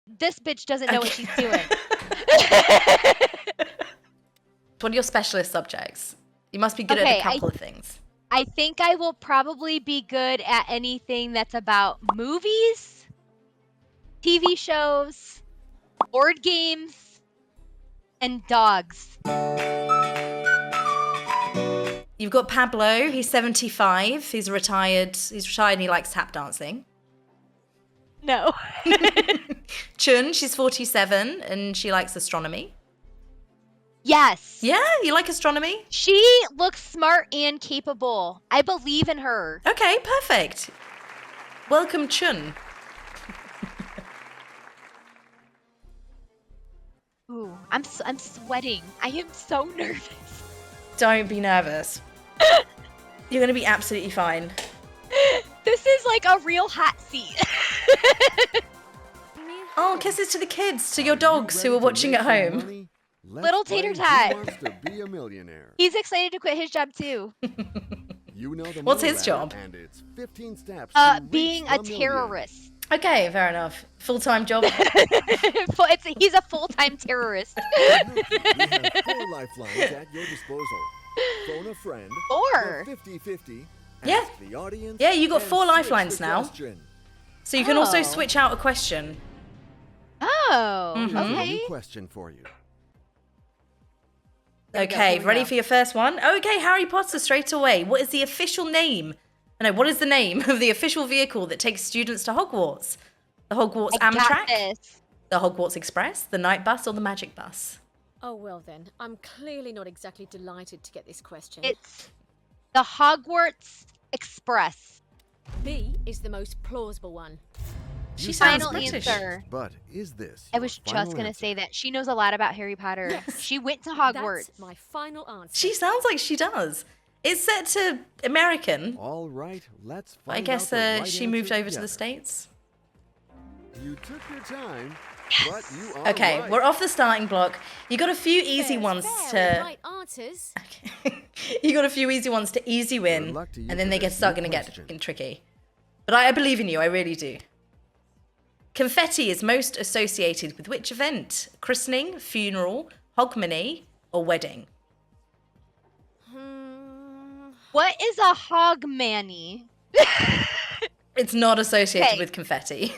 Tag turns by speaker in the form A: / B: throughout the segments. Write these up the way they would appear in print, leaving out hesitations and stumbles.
A: this bitch doesn't know what she's doing.
B: What are your specialist subjects? You must be good at a couple of things.
A: I think I will probably be good at anything that's about movies, TV shows, board games, and dogs.
B: You've got Pablo, he's 75, he's retired and he likes tap dancing.
A: No.
B: Chun, she's 47 and she likes astronomy.
A: Yes.
B: Yeah, you like astronomy?
A: She looks smart and capable. I believe in her.
B: Okay, perfect. Welcome, Chun.
A: Ooh, I'm sweating. I am so nervous.
B: Don't be nervous. You're going to be absolutely fine.
A: This is like a real hot seat.
B: Oh, kisses to the kids, to your dogs who are watching at home.
A: Little Tater Tot.
C: Wants to be a millionaire.
A: He's excited to quit his job too.
C: You know the
B: What's his job?
C: And it's 15 steps to
A: being
C: reach
A: a
C: the million.
A: terrorist.
B: Okay, fair enough. Full-time job.
A: He's a full-time terrorist.
C: We have 4 lifelines at your disposal. Phone a friend.
A: 4.
C: 50-50.
B: Yeah.
C: Ask the audience.
B: Yeah, you got
C: and
B: 4
C: switch
B: lifelines
C: the
B: now.
C: question.
B: So you can also
A: Oh.
B: switch out a question.
A: Oh,
C: Here's a
A: okay.
C: new question for you.
B: Okay, ready for your first one? Okay, Harry Potter straight away. What is the official name? No, what is the name of the official vehicle that takes students to Hogwarts? The Hogwarts
A: I got
B: Amtrak?
A: this.
B: The Hogwarts Express? The Night Bus or the Magic Bus?
D: Oh, well then. I'm clearly not exactly delighted to get this question.
A: It's the Hogwarts Express.
D: B is the most plausible one.
B: She sounds
A: Final
B: British.
A: answer.
C: But is this
A: I
C: your
A: was
C: final
A: just going to
C: answer?
A: say that. She knows a lot about Harry Potter.
B: Yes.
A: She went to Hogwarts.
D: That's my final answer.
B: She sounds like she does. It's set to American.
C: All right, let's find
B: I guess
C: out the right
B: she moved
C: answer
B: over to the
C: together.
B: States.
C: You took your time, but you are
B: Okay,
C: right.
B: we're off the starting block. You got a few easy
D: There's
B: ones
D: very
B: to...
D: right answers.
B: You got a few easy ones to easy win,
C: Good luck to you
B: and then
C: for
B: they
C: this
B: start
C: new
B: going to get
C: question.
B: tricky. But I believe in you, I really do. Confetti is most associated with which event? Christening, funeral, hogmanay, or wedding?
A: What is a hogmanay?
B: It's not associated
A: Okay.
B: with confetti.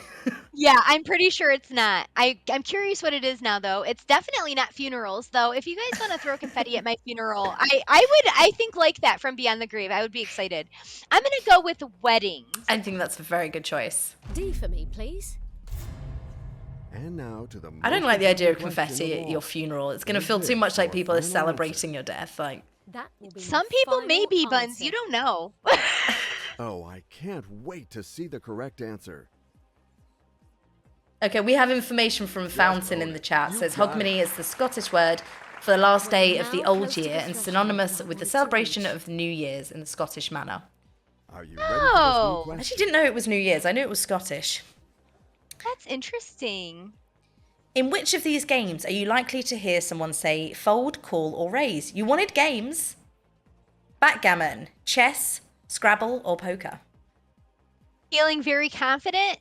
A: Yeah, I'm pretty sure it's not. I'm curious what it is now, though. It's definitely not funerals, though. If you guys want to throw confetti at my funeral, I think like that from Beyond the Grave. I would be excited. I'm gonna go with weddings.
B: I think that's a very good choice.
D: D for me, please.
C: And now to the
B: I don't
C: most
B: like the idea of
C: important question
B: confetti
C: of
B: at
C: all.
B: your funeral. It's going to
C: Is
B: feel too
C: this
B: much like
C: your
B: people are
C: final
B: celebrating your death. Like,
D: That will be
A: Some
D: my
A: people may
D: final
A: be, Buns.
D: answer.
A: You don't know.
C: Oh, I can't wait to see the correct answer.
B: okay, we have information from Fountain in the chat. Says hogmanay is the Scottish word for the last day of the
D: now
B: old
D: close to
B: year
D: the
B: and
D: threshold
B: synonymous
D: I
B: with the
D: want to
B: celebration
D: reach.
B: of New Year's in the Scottish manner.
C: Are you ready
A: Oh.
C: for this
B: I
C: new
B: actually
C: question?
B: didn't know it was New Year's. I knew it was Scottish.
A: That's interesting.
B: In which of these games are you likely to hear someone say fold, call, or raise? You wanted games. Backgammon, chess, Scrabble, or poker?
A: Feeling very confident?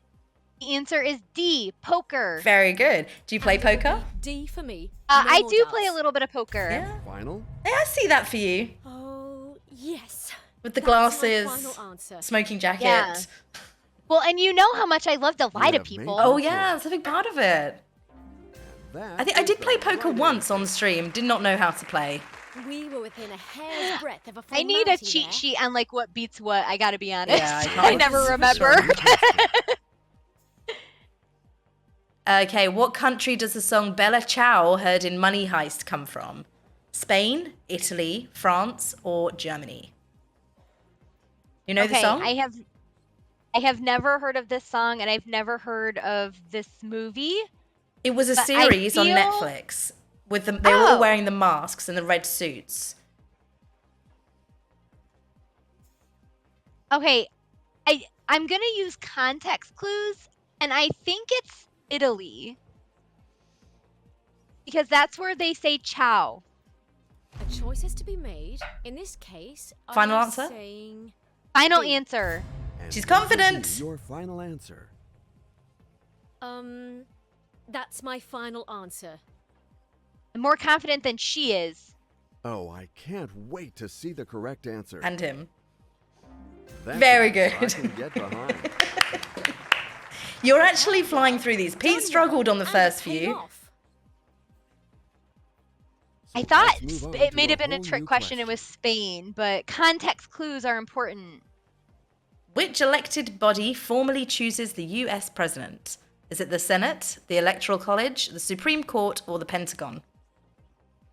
A: The answer is D, poker.
B: Very good. Do you play
D: And it will be
B: poker?
D: D for me.
A: I
D: No more
A: do play a
D: doubts.
A: little bit of poker.
B: Yeah.
C: Final?
B: Yeah, I see that for you.
D: Oh, yes.
B: With the
D: That's my
B: glasses,
D: final answer.
B: smoking jacket.
A: Yeah. Well, and you know how much I love to lie
C: You
A: to
C: have
A: people.
C: made
B: Oh yeah, that's a big part of it.
C: That
B: I think I
C: is
B: did
C: the
B: play poker
C: right
B: once
C: answer.
B: on stream. Did not know how to play.
D: We were within a hair's breadth of a
A: I need a
D: formality
A: cheat
D: there.
A: sheet on like what beats what. I gotta be honest.
B: Yeah, I can't
A: I never
B: for
A: remember.
B: sure.
C: New question.
B: Okay, what country does the song Bella Ciao heard in Money Heist come from? Spain, Italy, France, or Germany? You know the
A: Okay,
B: song?
A: I have never heard of this song, and I've never heard of this movie.
B: It was a
A: but I
B: series on
A: feel-
B: Netflix with them. They were all
A: Oh.
B: wearing the masks and the red suits.
A: Okay, I'm gonna use context clues, and I think it's Italy because that's where they say ciao.
D: A choice has to be made. In this case,
B: Final
D: I'm
B: answer?
D: saying
A: Final
D: D.
A: answer.
C: And
B: She's
C: what will be
B: confident.
C: Your final answer.
D: That's my final answer.
A: I'm more confident than she is.
C: Oh, I can't wait to see the correct answer.
B: And him.
C: That's
B: Very
C: an answer
B: good.
C: I can get behind.
B: You're actually flying through these. Pete
D: Done
B: struggled
D: well,
B: on the
D: and
B: first
D: it paid
B: few.
D: off.
A: I
C: So
A: thought
C: let's move on
A: it
C: to
A: may have been a
C: whole
A: trick
C: new
A: question. It was Spain, but context clues are important.
B: Which elected body formally chooses the US president? Is it the Senate, the Electoral College, the Supreme Court, or the Pentagon?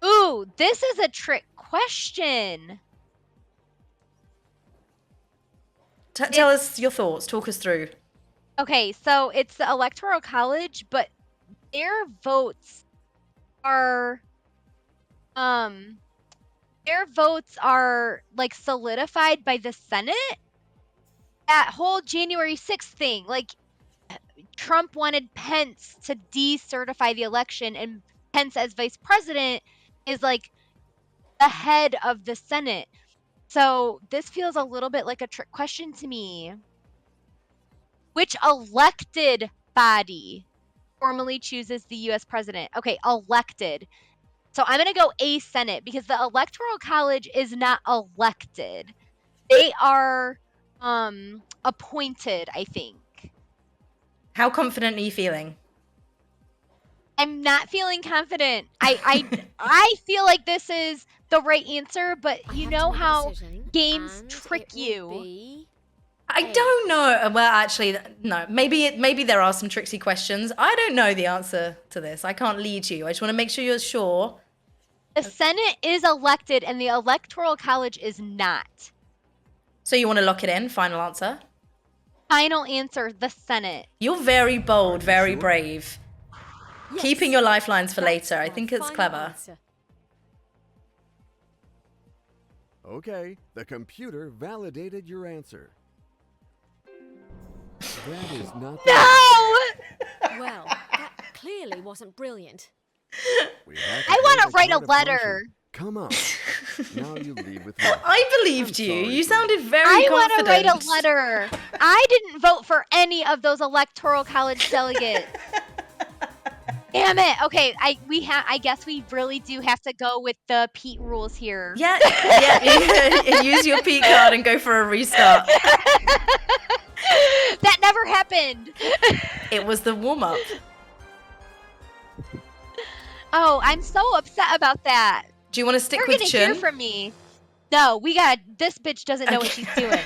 A: Ooh, this is a trick question.
B: Tell us your thoughts. Talk us through.
A: Okay, so it's the Electoral College, but their votes are like solidified by the Senate. That whole January 6th thing, like Trump wanted Pence to decertify the election, and Pence as vice president is like the head of the Senate. So this feels a little bit like a trick question to me. Which elected body formally chooses the US president? Okay, elected. So I'm going to go a Senate because the Electoral College is not elected. They are appointed, I think.
B: How confident are you feeling?
A: I'm not feeling confident. I feel like this is the right answer, but
D: I
A: you
D: have to
A: know
D: make a
A: how
D: decision,
A: games
D: and
A: trick
D: it will
A: you.
D: be
B: I
D: A.
B: don't know. Well, actually, no. Maybe there are some tricksy questions. I don't know the answer to this. I can't lead you. I just want to make sure you're sure.
A: The Senate is elected and the Electoral College is not.
B: So you want to lock it in? Final answer?
A: Final answer, the Senate.
B: You're very bold,
C: Are you
B: very
C: sure?
B: brave.
D: Yes,
B: Keeping your lifelines for
D: that's
B: later. I
D: my
B: think it's
D: final
B: clever.
D: answer.
C: Okay, the computer validated your answer. That is not the
A: No!
D: Well, that clearly wasn't brilliant.
C: We have
A: I
C: play
A: wanna
C: the
A: write a
C: card of
A: letter.
C: caution. Come on. Now you leave with me.
B: I believed
C: I'm
B: you.
C: sorry,
B: You
C: Pete.
B: sounded very
A: I want
B: confident.
A: to write a letter. I didn't vote for any of those Electoral College delegates. Damn it. Okay, I guess we really do have to go with the Pete rules here.
B: Yeah. Use your P card and go for a restart.
A: That never happened.
B: It was the warm up.
A: Oh, I'm so upset about that.
B: Do you want to stick
A: You're
B: with
A: gonna
B: Chun?
A: hear from me. No, this bitch doesn't know what she's doing.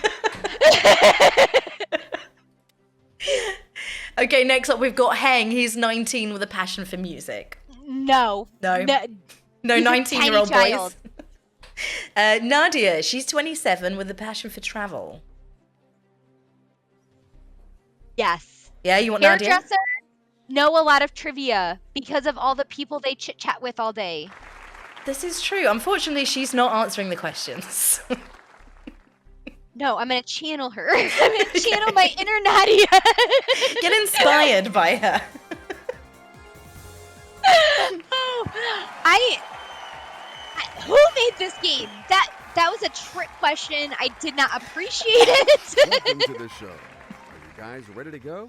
B: Okay, next up we've got Heng. He's 19 with a passion for music.
A: No.
B: No.
A: No,
B: No,
A: he's a
B: 19-year-old
A: tiny
B: boys.
A: child.
B: Nadia, she's 27 with a passion for travel.
A: Yes.
B: Yeah, you want Nadia?
A: Hairdresser know a lot of trivia because of all the people they chit chat with all day.
B: This is true. Unfortunately, she's not answering the questions.
A: No, I'm gonna channel her. I'm gonna channel my inner Nadia.
B: Get inspired by her.
A: Who made this game? That was a trick question. I did not appreciate it.
C: Welcome to the show. Are you guys ready to go?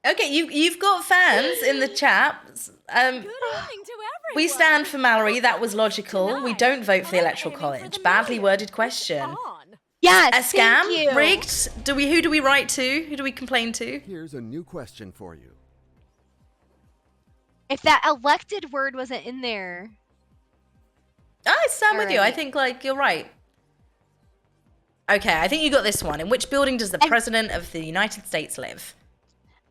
B: Okay, you've got fans in the chat.
D: Good evening to everyone.
B: We stand for Mallory. That was logical. We
D: Tonight,
B: don't vote for the
D: I'm
B: Electoral
D: aiming for
B: College.
D: the
B: Badly
D: million.
B: worded
D: It's
B: question.
D: on.
A: Yes,
B: A scam?
A: thank you.
B: Rigged? Who do we write to? Who do we complain to?
C: Here's a new question for you.
A: If that elected word wasn't in there.
B: I stand with you. I
A: Alright.
B: think you're right. Okay, I think you got this one. In which building does the President of the United States live?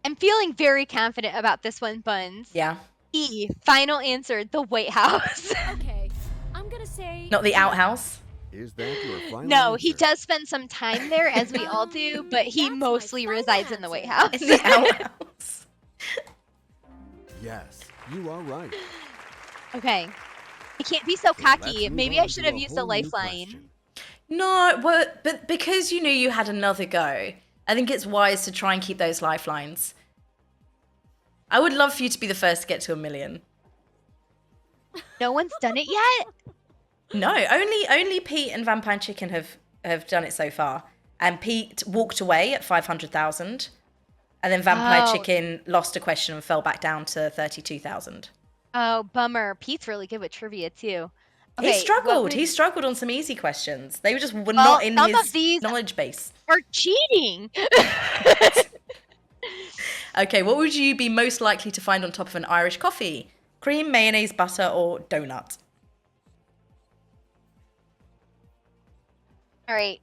A: I'm feeling very confident about this one, Buns.
B: Yeah.
A: E, final answer, the White House.
D: Okay, I'm gonna say.
B: Not the outhouse?
C: Is that your final
A: No,
C: answer?
A: he does spend some time there, as we all do, but he
D: That's my
A: mostly
D: final
A: resides in the White
D: answer.
A: House.
B: In the outhouse.
C: Yes, you are right.
A: Okay. I can't be so
C: So
A: cocky.
C: let's move
A: Maybe I
C: on
A: should
C: to
A: have
C: a
A: used a
C: whole new
A: lifeline.
C: question.
B: No, but because you knew you had another go, I think it's wise to try and keep those lifelines. I would love for you to be the first to get to 1 million.
A: No one's done it yet?
B: No, only Pete and Vampire Chicken have done it so far. And Pete walked away at 500,000. And then Vampire
A: Oh.
B: Chicken lost a question and fell back down to 32,000.
A: Oh, bummer. Pete's really good with trivia too.
B: He
A: Okay,
B: struggled. He struggled on some easy questions. They were
A: Well,
B: not in
A: some of
B: his
A: these
B: knowledge base.
A: are cheating.
B: Okay, what would you be most likely to find on top of an Irish coffee? Cream, mayonnaise, butter, or donut?
A: All right.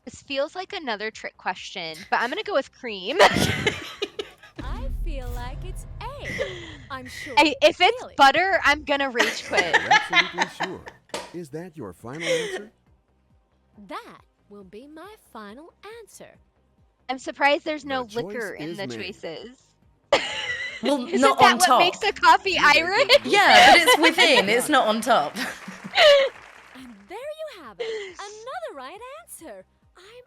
A: This feels like another trick question, but I'm gonna go with cream.
D: I feel like it's A. I'm sure.
A: If it's
D: Really?
A: butter, I'm gonna rage quit.
C: You're absolutely sure. Is that your final answer?
D: That will be my final answer.
A: I'm surprised there's no
C: The choice
A: liquor in
C: is
A: the
C: made.
A: choices.
B: Well,
A: Isn't
B: not
A: that
B: on
A: what
B: top.
A: makes a coffee Irish?
B: Yeah, but it's within. It's not on top.
D: And there you have it. Another right answer. I'm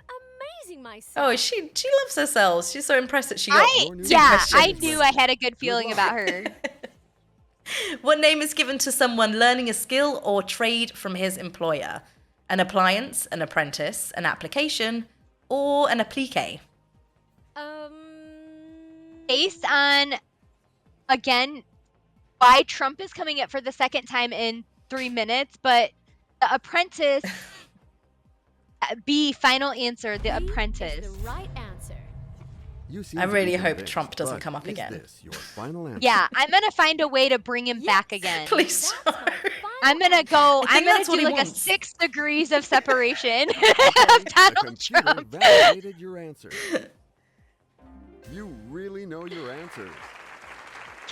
D: amazing myself.
B: Oh, she loves herself. She's so impressed that she got two
A: I
B: questions.
A: knew I had a good feeling
C: luck.
A: about her.
B: What name is given to someone learning a skill or trade from his employer? An appliance, an apprentice, an application, or an applique?
A: Based on, again, why Trump is coming up for the second time in 3 minutes, but The Apprentice. B, final answer, The
D: B is
A: Apprentice.
D: the right answer.
C: You seem
B: I
C: to
B: really
C: be
B: hope
C: convinced,
B: Trump doesn't
C: but
B: come up
C: is
B: again.
C: This your final answer?
A: Yeah, I'm gonna find a way to bring him back again.
B: Please
D: That's my
B: don't.
D: final
A: I'm gonna
D: answer.
A: go.
B: I
A: I'm
B: think
A: gonna
B: that's what
A: do
B: he
A: like a
B: wants.
A: 6 degrees of separation
C: Okay,
A: of
C: the
A: Donald
C: computer
A: Trump.
C: validated your answer. You really know your answers.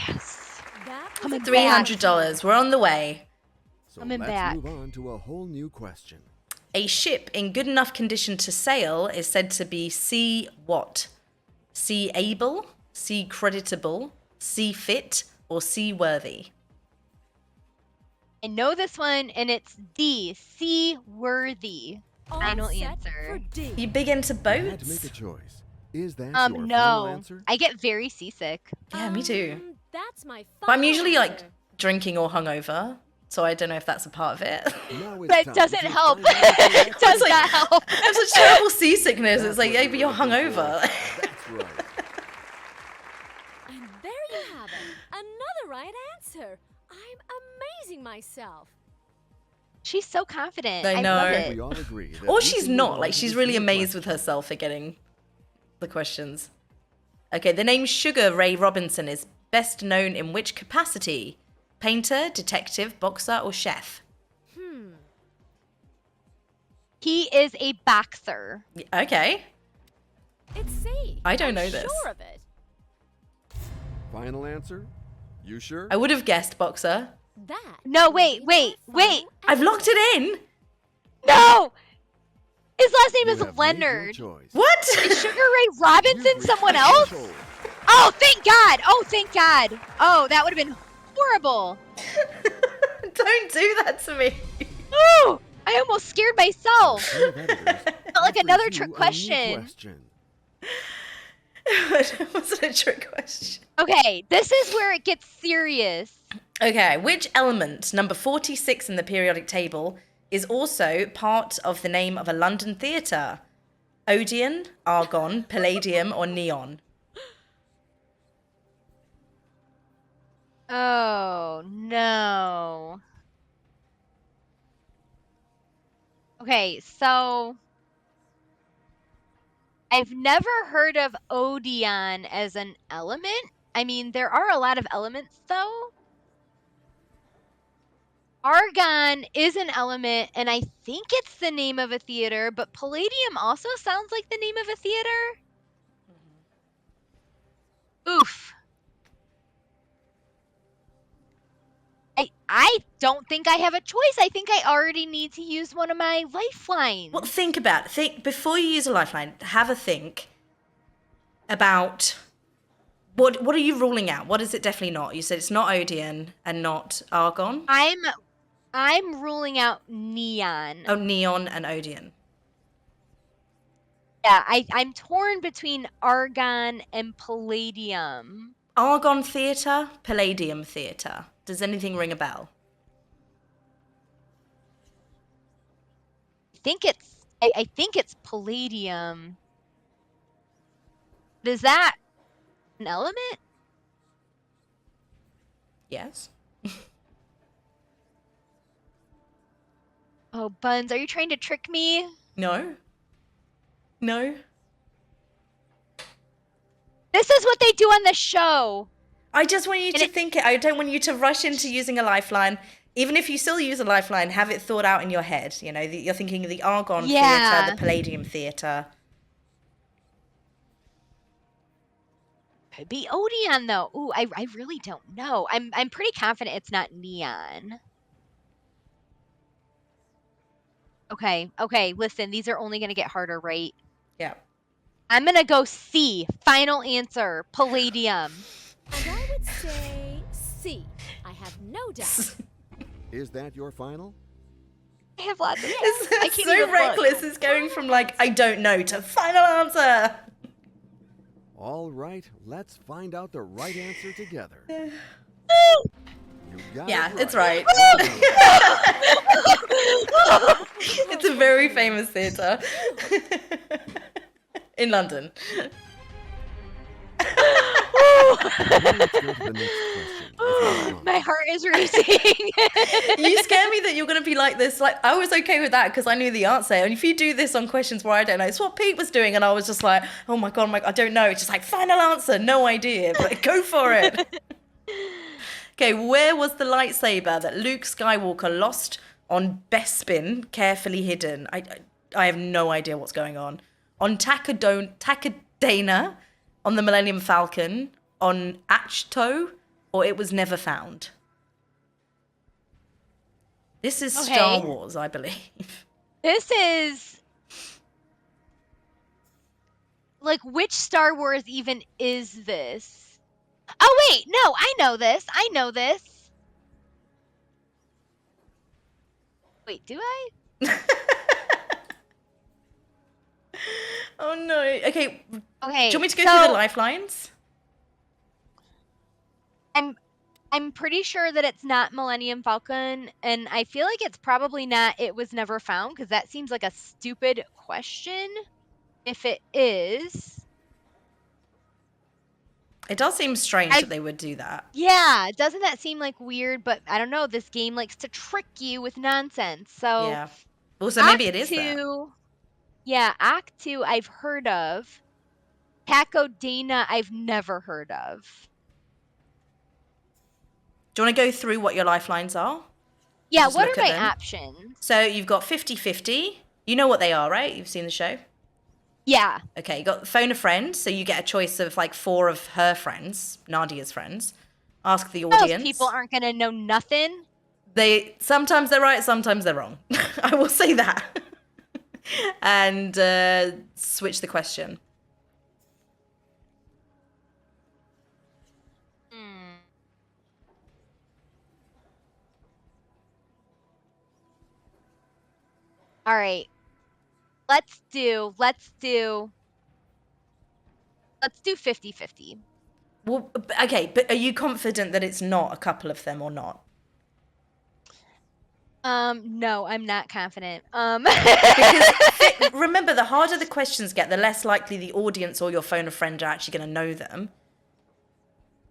A: Yes.
D: That was
A: Coming
D: a
A: back.
B: $300. We're on the way.
C: So
A: Coming
C: let's
A: back.
C: move on to a whole new question.
B: A ship in good enough condition to sail is said to be sea what? Sea able, sea creditable, sea fit, or sea worthy?
A: I know this one, and it's D, seaworthy.
D: all
A: Final
D: set
A: answer.
D: For D.
B: You big into
C: You had to make
B: boats?
C: a choice. Is that your final
A: No.
C: answer?
A: I get very seasick.
B: Yeah, me too.
D: That's my
B: But I'm
D: final
B: usually like
D: answer.
B: drinking or hungover, so I don't know if that's a part of it.
C: Now it's
A: That
C: time
A: doesn't
C: to
A: help.
C: find out the answer.
A: Does not help.
B: I have such terrible seasickness. It's like,
C: That's
B: yeah,
C: what
B: but you're
C: looking for.
B: hungover.
C: That's right.
D: And there you have it. Another right answer. I'm amazing myself.
A: She's so confident.
B: I
A: I
B: know.
A: love
C: We
A: it.
C: all agree that
B: Or
C: we
B: she's
C: can move
B: not.
C: on
B: Like,
C: to
B: she's
C: this
B: really
C: new
B: amazed with
C: question.
B: herself at getting the questions. Okay, the name Sugar Ray Robinson is best known in which capacity? Painter, detective, boxer, or chef?
A: He is a boxer.
B: Okay.
D: It's C.
B: I don't
D: I'm
B: know this.
D: Sure of it.
C: Final answer? You sure?
B: I would have guessed boxer.
D: That.
A: No,
D: will
A: wait,
D: be
A: wait,
D: my
A: wait.
D: final
B: I've locked
D: answer.
B: it in.
A: No! His last name
C: You
A: is
C: have made your
A: Leonard.
C: choice.
B: What?
A: Is Sugar Ray Robinson
C: You've reached
A: someone
C: the
A: else?
C: threshold.
A: Oh, thank God. Oh, thank God. Oh, that would have been horrible.
B: Don't do that to me.
A: Oh, I almost scared myself.
C: Team of editors
A: Felt like
C: offers
A: another
C: you
A: trick
C: a new
A: question.
B: It wasn't a trick question.
A: Okay, this is where it gets serious.
B: Okay, which element, number 46 in the periodic table, is also part of the name of a London theatre? Odeon, argon, palladium, or neon?
A: Oh, no. Okay, so I've never heard of Odeon as an element. I mean, there are a lot of elements, though. Argon is an element, and I think it's the name of a theater, but palladium also sounds like the name of a theater. Oof. I don't think I have a choice. I think I already need to use one of my lifelines.
B: Well, think about it. Think before you use a lifeline. Have a think about what are you ruling out? What is it definitely not? You said it's not Odeon and not argon.
A: I'm ruling out neon.
B: Oh, neon and Odeon.
A: Yeah, I'm torn between argon and palladium.
B: Argon theatre, palladium theatre. Does anything ring a bell?
A: I think it's palladium. Does that An element?
B: Yes.
A: Oh, Buns, are you trying to trick me?
B: No. No.
A: This is what they do on the show.
B: I just want you
A: And
B: to think it. I don't want you to rush into using a lifeline. Even if you still use a lifeline, have it thought out in your head. You know, you're thinking of the Argon
A: Yeah.
B: Theatre, the Palladium Theatre.
A: Could be Odeon though. Ooh, I really don't know. I'm pretty confident it's not neon. Okay, listen, these are only gonna get harder, right?
B: Yeah.
A: I'm gonna go C. Final answer. Palladium.
D: And I would say C. I have no doubt.
C: Is that your final?
A: I have lots of I
B: It's
A: can't
B: so
A: even
B: reckless.
A: look.
B: It's going from like, I don't know, to final answer.
C: All right, let's find out the right answer together. You got
B: Yeah,
C: it
B: it's right. It's a very famous theatre. In London.
C: Now let's go to the next question. if you're
A: My
C: wrong.
A: heart is racing.
B: You scare me that you're going to be like this. Like, I was okay with that because I knew the answer. And if you do this on questions where I don't know, it's what Pete was doing. And I was just like, oh my God, I don't know. It's just like, final answer, no idea. But go for it. Okay, where was the lightsaber that Luke Skywalker lost on Bespin carefully hidden? I have no idea what's going on. On Takadana, on the Millennium Falcon, on Achto, or it was never found? This is Star
A: Okay.
B: Wars, I believe.
A: This is like, which Star Wars even is this? Oh wait, no, I know this. I know this. Wait, do I?
B: Oh no. Okay, do
A: Okay.
B: you want me to go through the lifelines?
A: I'm pretty sure that it's not Millennium Falcon, and I feel like it's probably not It Was Never Found, because that seems like a stupid question. If it is,
B: It does seem strange that they would do that.
A: yeah, doesn't that seem like weird? But I don't know. This game likes to trick you with nonsense. So
B: Yeah. Also, maybe it is
A: Act
B: that.
A: 2, yeah, Act 2 I've heard of. Taco Dana I've never heard of.
B: Do you want to go through what your lifelines are?
A: Yeah,
B: Just
A: what
B: look
A: are
B: at
A: my
B: them.
A: options?
B: So you've got 50-50. You know what they are, right? You've seen the show?
A: Yeah.
B: Okay, you got phone a friend, so you get a choice of like 4 of her friends, Nadia's friends. Ask the
A: Those
B: audience.
A: people aren't going to know nothing.
B: Sometimes they're right, sometimes they're wrong. I will say that. And switch the question.
A: All right. Let's do 50-50.
B: Well, okay, but are you confident that it's not a couple of them or not?
A: No, I'm not confident.
B: Because remember, the harder the questions get, the less likely the audience or your phone a friend are actually going to know them.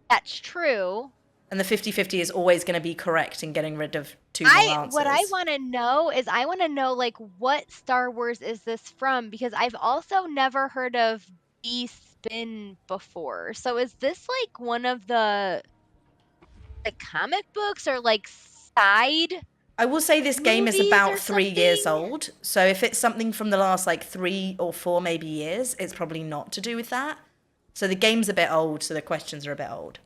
A: That's true.
B: And the 50-50 is always going to be correct in getting rid of 2 more answers.
A: What I want to know is like, what Star Wars is this from? Because I've also never heard of B-Spin before. So is this like one of the comic books or like side?
B: I will say this game is
A: movies
B: about
A: or
B: 3 years
A: something?
B: old. So if it's something from the last like 3 or 4 maybe years, it's probably not to do with that. So the game's a bit old, so the questions are a bit old.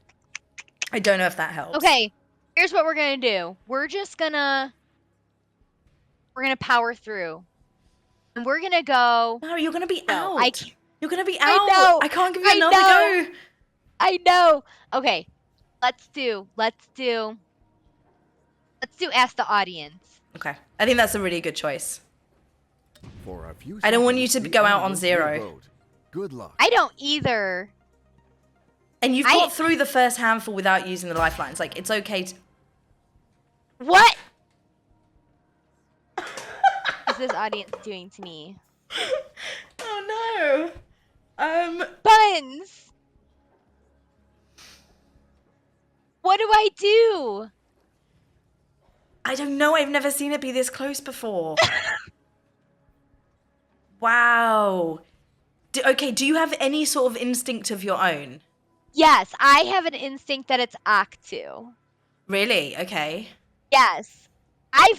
B: I don't know if that helps.
A: Okay, here's what we're gonna do. We're gonna power through, and we're gonna go.
B: No, you're going to be
A: No,
B: out. You're going to be out.
A: I know.
B: I can't give you
A: I
B: another
A: know.
B: go.
A: I know. Okay, let's do Ask the Audience.
B: Okay. I think that's a really good choice.
C: For a few
B: I don't want you
C: seconds,
B: to
C: the
B: go out on
C: audience will
B: 0.
C: vote. Good luck.
A: I don't either.
B: And you've got through the first handful without using the lifelines. Like, it's okay to...
A: What is this audience doing to me?
B: Oh, no.
A: Buns! What do I do?
B: I don't know. I've never seen it be this close before. Wow. Okay, do you have any sort of instinct of your own?
A: Yes, I have an instinct that it's Octu.
B: Really? Okay.
A: Yes. I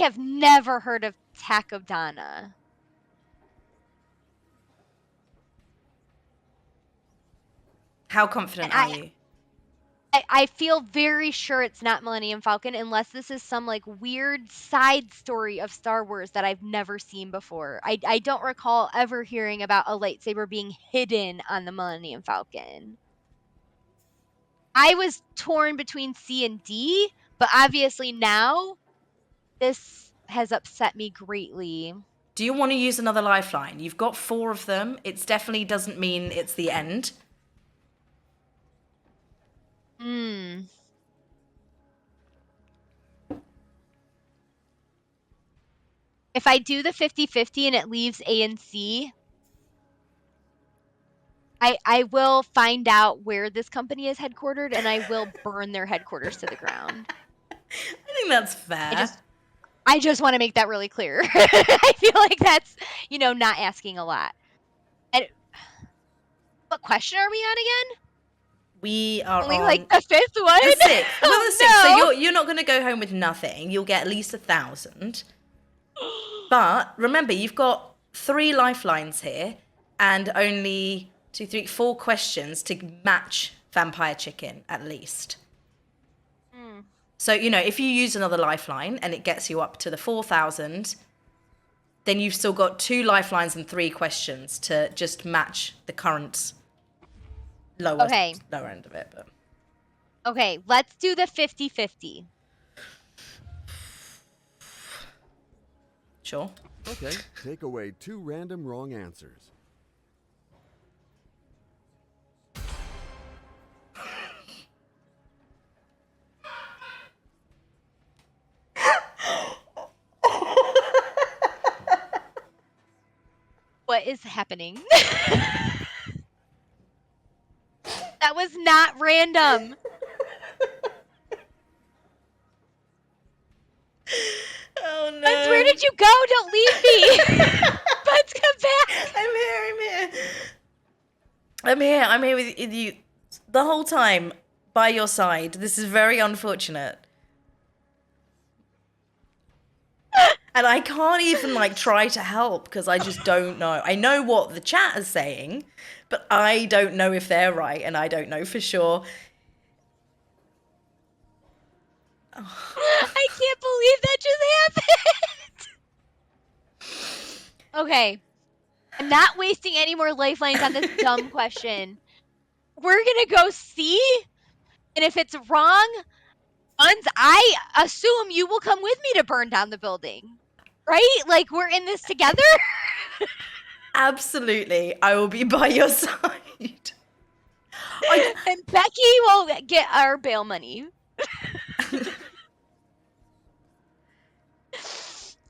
A: have never heard of Takodana.
B: How confident are you?
A: I feel very sure it's not Millennium Falcon unless this is some like weird side story of Star Wars that I've never seen before. I don't recall ever hearing about a lightsaber being hidden on the Millennium Falcon. I was torn between C and D, but obviously now this has upset me greatly.
B: Do you want to use another lifeline? You've got 4 of them. It definitely doesn't mean it's the end.
A: If I do the 50-50 and it leaves A and C, I will find out where this company is headquartered and I will burn their headquarters to the ground.
B: I think that's fair.
A: I just want to make that really clear. I feel like that's, not asking a lot. What question are we on again?
B: We are
A: Only
B: on
A: like the 5th one?
B: the 6th.
A: Oh,
B: The 6th.
A: no.
B: So you're not going to go home with nothing. You'll get at least 1,000. But remember, you've got 3 lifelines here and only 2, 3, 4 questions to match Vampire Chicken at least. So, if you use another lifeline and it gets you up to the 4,000, then you've still got 2 lifelines and 3 questions to just match the current lower end of it. But
A: Okay, let's do the 50-50.
B: sure.
C: Okay, take away 2 random wrong answers.
A: What is happening? That was not random.
B: Oh no.
A: Buds, where did you go? Don't leave me. Buds, come back.
B: I'm here with you the whole time by your side. This is very unfortunate. And I can't even try to help because I just don't know. I know what the chat is saying, but I don't know if they're right and I don't know for sure.
A: I can't believe that just happened. Okay. I'm not wasting any more lifelines on this dumb question. We're going to go see, and if it's wrong, Buns, I assume you will come with me to burn down the building. Right? Like, we're in this together?
B: Absolutely. I will be by your side.
A: And Becky will get our bail money.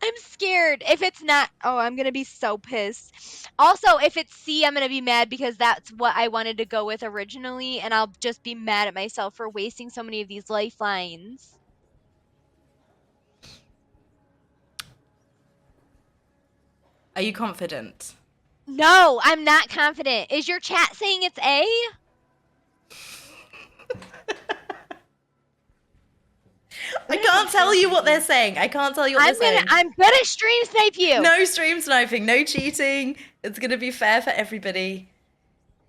A: I'm scared. If it's not, I'm going to be so pissed. Also, if it's C, I'm going to be mad because that's what I wanted to go with originally, and I'll just be mad at myself for wasting so many of these lifelines.
B: Are you confident?
A: No, I'm not confident. Is your chat saying it's A?
B: I can't tell you what they're saying. I'm
A: gonna stream snipe you.
B: No stream sniping, no cheating. It's gonna be fair for everybody.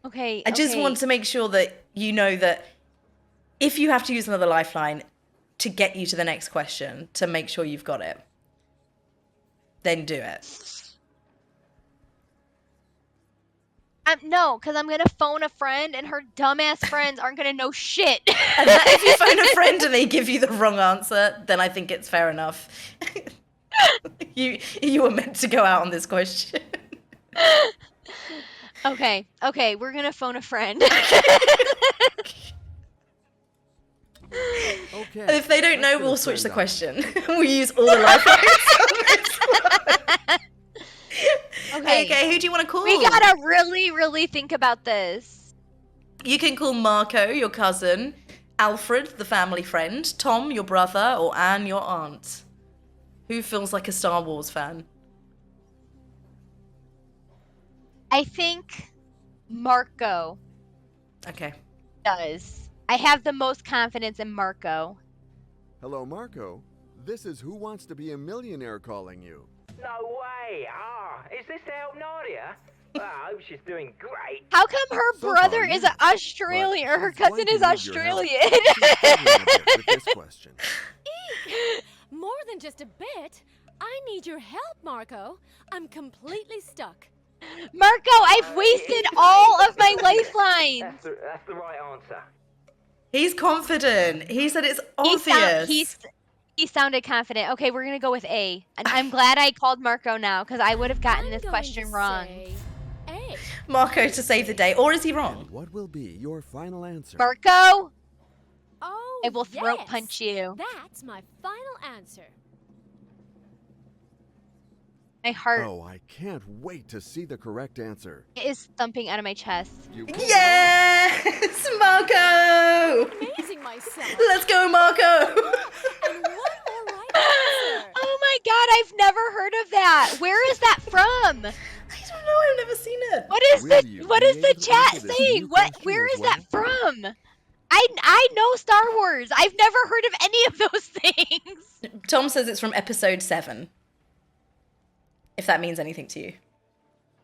A: Okay.
B: I just want to make sure that you know that if you have to use another lifeline to get you to the next question, to make sure you've got it, then do it.
A: No, because I'm gonna phone a friend, and her dumbass friends aren't gonna know shit.
B: And if you phone a friend and they give you the wrong answer, then I think it's fair enough. You were meant to go out on this question.
A: Okay, we're gonna phone a friend.
C: Okay.
B: And if they don't know,
C: let's get
B: we'll
C: a
B: switch the
C: friend
B: question. We'll use all the lifelines on this one. Okay, who do you want to call?
A: We gotta really, really think about this.
B: You can call Marco, your cousin, Alfred, the family friend, Tom, your brother, or Anne, your aunt? Who feels like a Star Wars fan?
A: I think Marco
B: Okay.
A: does. I have the most confidence in Marco.
C: Hello, Marco. This is Who Wants to Be a Millionaire calling you.
E: No way! Is this to help Nadia? Well, I hope she's doing great.
A: How come her
C: So
A: brother
C: far,
A: is
C: yes,
A: Australian,
C: but
A: or her
C: she's going
A: cousin
C: to
A: is
C: need your help.
A: Australian?
C: She's struggling a bit with this question.
D: More than just a bit. I need your help, Marco. I'm completely stuck.
A: Marco, I've wasted all of my lifelines.
E: That's the right answer.
B: He's confident. He said it's
A: He
B: obvious.
A: he sounded confident. Okay, we're gonna go with A. And I'm glad I called Marco now, because I would have gotten
D: I'm
A: this
D: going
A: question
D: to
A: wrong.
D: say A.
B: Marco to save the day. Or is he wrong?
C: And what will be your final answer?
A: Marco,
D: Oh,
A: I will throat
D: yes.
A: punch you.
D: That's my final answer.
A: My heart
C: Oh, I can't wait to see the correct answer.
A: is thumping out of my chest.
C: You pulled it
B: Yes! Marco!
D: Amazing myself.
B: Let's go, Marco!
D: And one more right answer.
A: Oh my god, I've never heard of that. Where is that from?
B: I don't know, I've never seen it.
A: What is
C: Will
A: the
C: you
A: what
C: be
A: is the
C: able to
A: chat
C: answer this
A: saying?
C: new
A: What
C: question
A: where
C: as
A: is that
C: well?
A: from? I know Star Wars. I've never heard of any of those things.
B: Tom says it's from episode 7. If that means anything to you.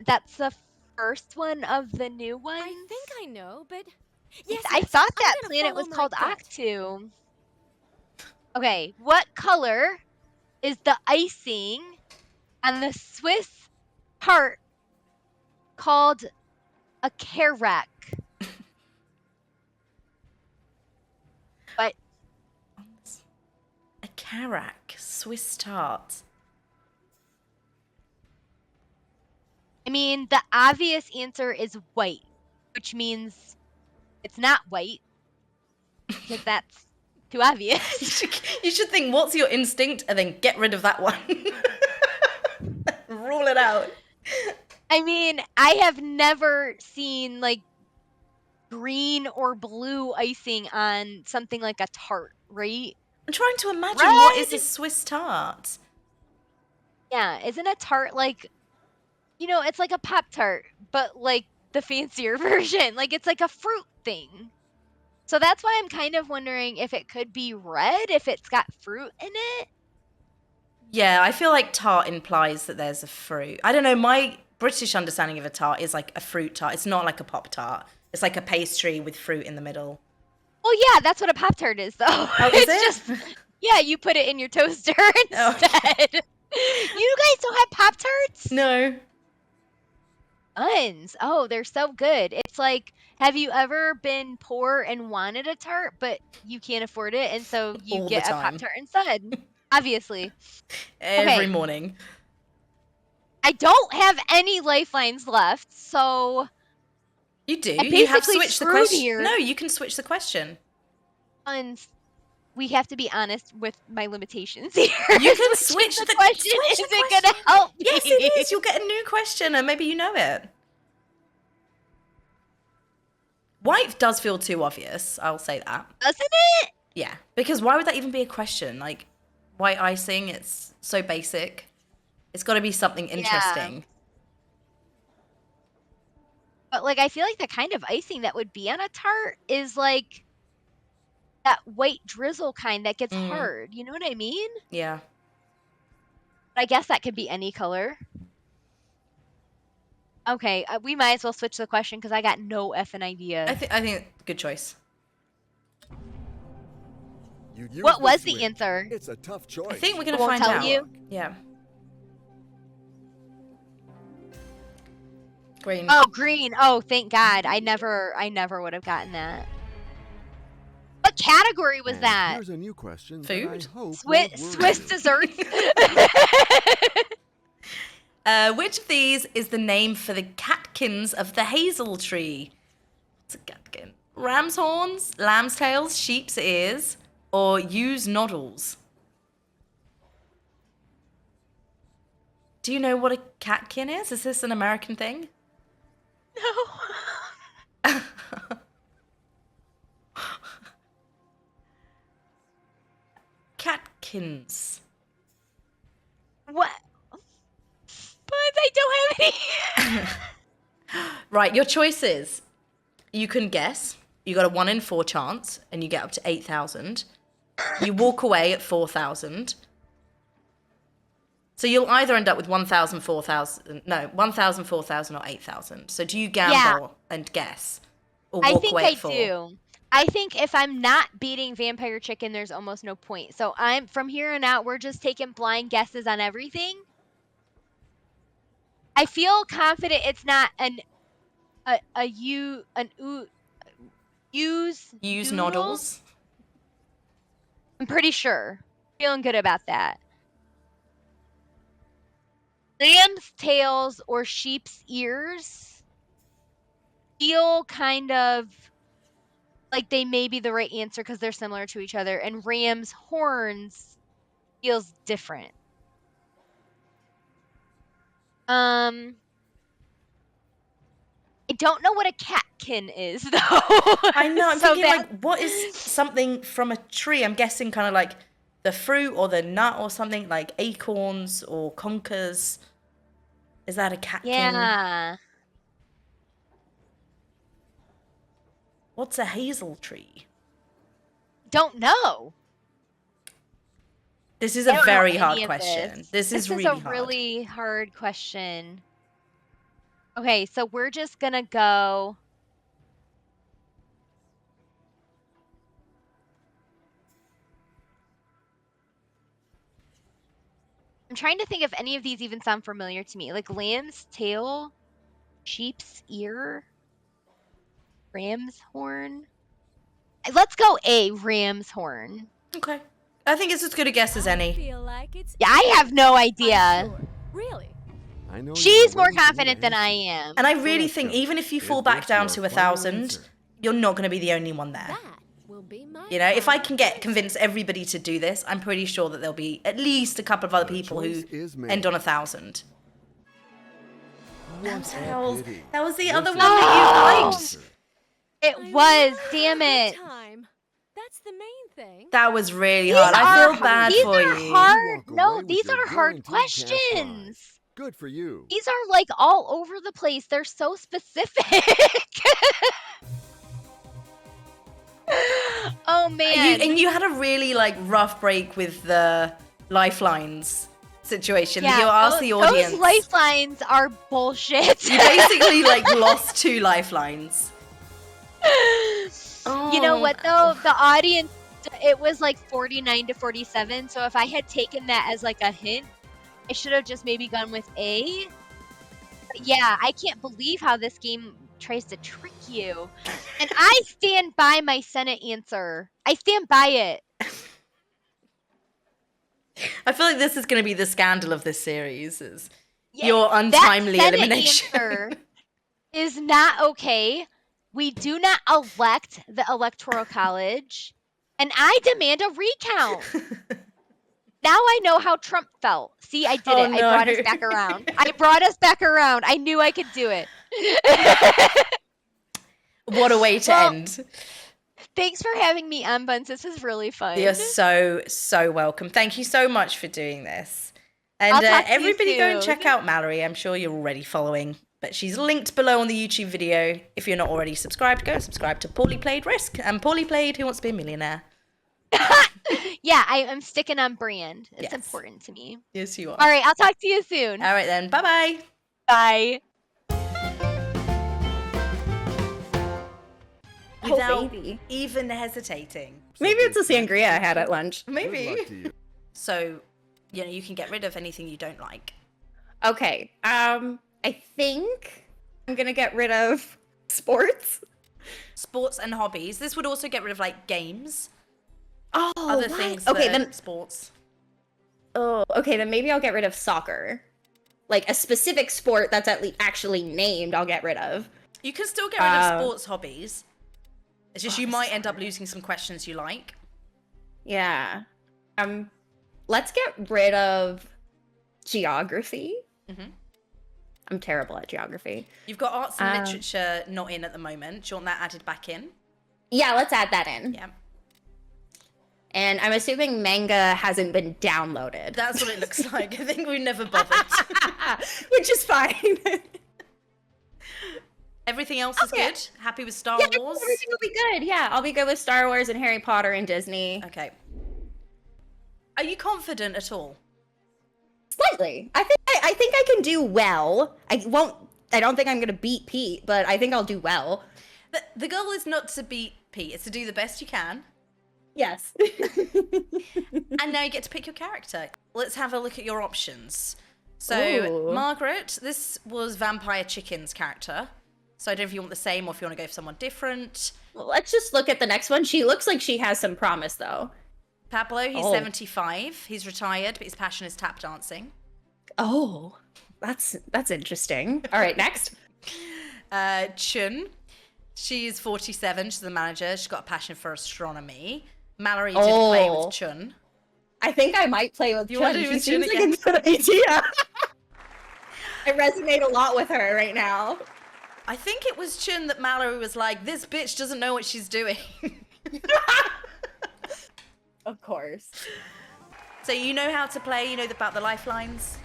A: That's the first one of the new ones.
D: I think I know, but yes,
A: I
D: yes,
A: thought
D: I'm
A: that
D: gonna
A: planet
D: follow
A: was
D: my
A: called
D: gut.
A: Octu. Okay, what color is the icing on the Swiss heart called a Karak? But
B: A Karak, Swiss tart.
A: I mean, the obvious answer is white, which means it's not white, because that's too obvious.
B: You should think, what's your instinct, and then get rid of that one. Rule it out.
A: I mean, I have never seen like green or blue icing on something like a tart, right?
B: I'm trying to imagine what is a
A: Red?
B: Swiss tart.
A: Yeah, isn't a tart like, it's like a Pop-Tart, but like the fancier version. Like it's like a fruit thing. So that's why I'm kind of wondering if it could be red, if it's got fruit in it.
B: Yeah, I feel like tart implies that there's a fruit. I don't know, my British understanding of a tart is like a fruit tart. It's not like a Pop-Tart. It's like a pastry with fruit in the middle.
A: Well, yeah, that's what a Pop-Tart is, though.
B: Oh, is
A: It's
B: it?
A: just, yeah, you put it in your toaster
B: Oh,
A: instead. You guys don't have Pop-Tarts?
B: No.
A: Tons. Oh, they're so good. It's like, have you ever been poor and wanted a tart, but you can't afford it, and so you
B: All the
A: get a
B: time.
A: Pop-Tart instead? Obviously.
B: Every
A: Okay.
B: morning.
A: I don't have any lifelines left, so
B: You do.
A: I'm
B: You have
A: basically
B: switched the
A: screwed
B: question.
A: here.
B: No, you can switch the question.
A: we have to be honest with my limitations here.
B: You can
A: Switching
B: switch the
A: question
B: switch the
A: isn't
B: question.
A: gonna help me.
B: Yes, it is. You'll get a new question, and maybe you know it. White does feel too obvious. I'll say that.
A: Doesn't it?
B: Yeah, because why would that even be a question? Like, white icing, it's so basic. It's got to be something interesting.
A: But like, I feel like the kind of icing that would be on a tart is like that white drizzle kind that gets hard. You know what I mean?
B: Yeah.
A: But I guess that could be any color. Okay, we might as well switch the question because I got no effing idea.
B: I think good choice.
C: You used
A: What was
C: this
A: the
C: win.
A: answer?
C: It's a tough choice.
B: I think we're gonna
A: Won't
B: find
A: tell
B: out.
A: you?
B: Yeah. Green.
A: Oh, green. Oh, thank God. I never would have gotten that. What category was
C: And
A: that?
C: Here's a new question.
B: Food?
C: That I hope
A: Swiss
C: won't worry you.
A: desserts?
B: Which of these is the name for the catkins of the hazel tree? What's a catkin? Ram's horns, lamb's tails, sheep's ears, or ewe's noddles? Do you know what a catkin is? Is this an American thing?
A: No.
B: Catkins.
A: What? But I don't have any.
B: Right, your choices. You can guess. You got a 1 in 4 chance, and you get up to 8,000. You walk away at 4,000. So you'll either end up with 1,000, 4,000. No, 1,000, 4,000, or 8,000. So do you gamble and guess, or
A: I
B: walk
A: think
B: away
A: I
B: at 4?
A: do. I think if I'm not beating Vampire Chicken, there's almost no point. So I'm from here on out, we're just taking blind guesses on everything. I feel confident it's not use
B: Use
A: doodle.
B: noddles.
A: I'm pretty sure. Feeling good about that. Lamb's tails or sheep's ears feel kind of like they may be the right answer because they're similar to each other, and ram's horns feels different. I don't know what a catkin is though.
B: I know, I'm
A: So
B: thinking like, what is something from a tree? I'm guessing kind of like the fruit or the nut or something, like acorns or conkers. Is that a catkin?
A: Yeah.
B: What's a hazel tree?
A: Don't know.
B: This is
A: I
B: a
A: don't know
B: very
A: any
B: hard
A: of
B: question. This
A: This
B: is
A: is
B: really
A: a
B: hard.
A: really hard question. Okay, so we're just gonna go. I'm trying to think if any of these even sound familiar to me. Like lamb's tail, sheep's ear, ram's horn. Let's go A, ram's horn.
B: Okay. I think it's as good a guess as
D: I
B: any.
D: feel like it's
A: Yeah, I have no
D: I'm
A: idea.
D: sure. Really?
C: I know you
A: She's
C: were
A: more
C: waiting for me to
A: confident than I
C: answer.
A: am.
B: And I
C: So
B: really
C: let's
B: think
C: go.
B: even if you fall
C: Is
B: back
C: this
B: down
C: your
B: to
C: final
B: 1,000,
C: answer?
B: you're not going to be the only one there.
D: That will be my
B: You know, if I
D: final
B: can
D: answer.
B: convince everybody to do this, I'm pretty sure that there'll be at least a couple of other
C: The
B: people who
C: choice is made.
B: end on 1,000.
C: What
B: Tails.
C: a pity.
B: That was the
C: This
B: other
C: is
B: one that
C: the
B: you
C: final
B: liked.
C: answer.
A: It
D: I
A: was,
D: will
A: damn
D: have a
A: it.
D: good time. That's the main thing.
B: That was really
A: These
B: hard. I
A: are
B: feel bad
A: these
B: for
A: are
B: you.
A: hard.
C: You walk
A: No,
C: away with
A: these
C: your
A: are hard
C: guaranteed cash prize.
A: questions.
C: Good for you.
A: These are like all over the place. They're so specific. Oh man.
B: You had a really like rough break with the lifelines situation.
A: Yeah,
B: You asked the audience.
A: Those lifelines are bullshit.
B: You basically like lost 2 lifelines.
A: You know what though? The audience, it was like 49 to 47. So if I had taken that as like a hint, I should have just maybe gone with A. But yeah, I can't believe how this game tries to trick you. And I stand by my Senate answer. I stand by it.
B: I feel like this is going to be the scandal of this series. Is
A: Yeah,
B: your
A: that
B: untimely
A: Senate
B: elimination.
A: answer is not okay. We do not elect the Electoral College, and I demand a recount. Now I know how Trump felt. See, I did
B: Oh,
A: it. I brought us
B: no.
A: back around. I brought us back around. I knew I could do it.
B: What a way to
A: Well,
B: end.
A: Thanks for having me on, Buns. This was really fun.
B: You're so welcome. Thank you so much for doing this. And
A: I'll talk to you
B: everybody go and check
A: soon.
B: out Mallory. I'm sure you're already following, but she's linked below on the YouTube video. If you're not already subscribed, go and subscribe to Poorly Played Risk and Poorly Played Who Wants to Be a Millionaire.
A: Yeah, I'm sticking on brand. It's
B: Yes.
A: important to me.
B: Yes, you are.
A: All right, I'll talk to you soon.
B: All right then. Bye-bye.
A: Bye.
B: Without
F: baby.
B: even hesitating.
F: Maybe it's a sangria I had at lunch.
C: Good
B: Maybe.
C: luck to you.
B: So, you know, you can get rid of anything you don't like.
F: Okay. I think I'm gonna get rid of sports.
B: Sports and hobbies. This would also get rid of like games,
F: Oh,
B: other
F: what?
B: things.
F: Okay,
B: that
F: then.
B: sports.
F: Oh, okay. Then maybe I'll get rid of soccer. Like a specific sport that's at least actually named. I'll get rid of.
B: You can still get rid of
F: Uh,
B: sports hobbies. It's just you might end up losing some questions you like.
F: Yeah. Let's get rid of geography.
B: Mhm.
F: I'm terrible at geography.
B: You've got arts and
F: Um,
B: literature not in at the moment. Do you want that added back in?
F: Yeah, let's add that in.
B: Yeah.
F: And I'm assuming manga hasn't been downloaded.
B: That's what it looks like. I think we never bothered.
F: Which is fine.
B: Everything else is
F: Okay.
B: good? Happy with Star
F: Yeah,
B: Wars?
F: everything will be good. Yeah, I'll be good with Star Wars and Harry Potter and Disney.
B: Okay. Are you confident at all?
F: Slightly. I think I can do well. I don't think I'm gonna beat Pete, but I think I'll do well.
B: The goal is not to beat Pete, it's to do the best you can.
F: Yes.
B: And now you get to pick your character. Let's have a look at your options. So,
F: Ooh.
B: Margaret, this was Vampire Chicken's character. So I don't know if you want the same or if you want to go for someone different.
F: Well, let's just look at the next one. She looks like she has some promise, though.
B: Pablo, he's
F: Oh.
B: 75. He's retired, but his passion is tap dancing.
F: Oh, that's interesting. All right, next.
B: Chun, she's 47. She's the manager. She's got a passion for astronomy. Mallory did play
F: Oh.
B: with Chun.
F: I think I might play with
B: You
F: Chun.
B: wanna do
F: She
B: with Chun
F: seems like a good idea. I resonate a lot with her right now.
B: I think it was Chun that Mallory was like, this bitch doesn't know what she's doing.
F: Of course.
B: So you know how to play, you know about the lifelines?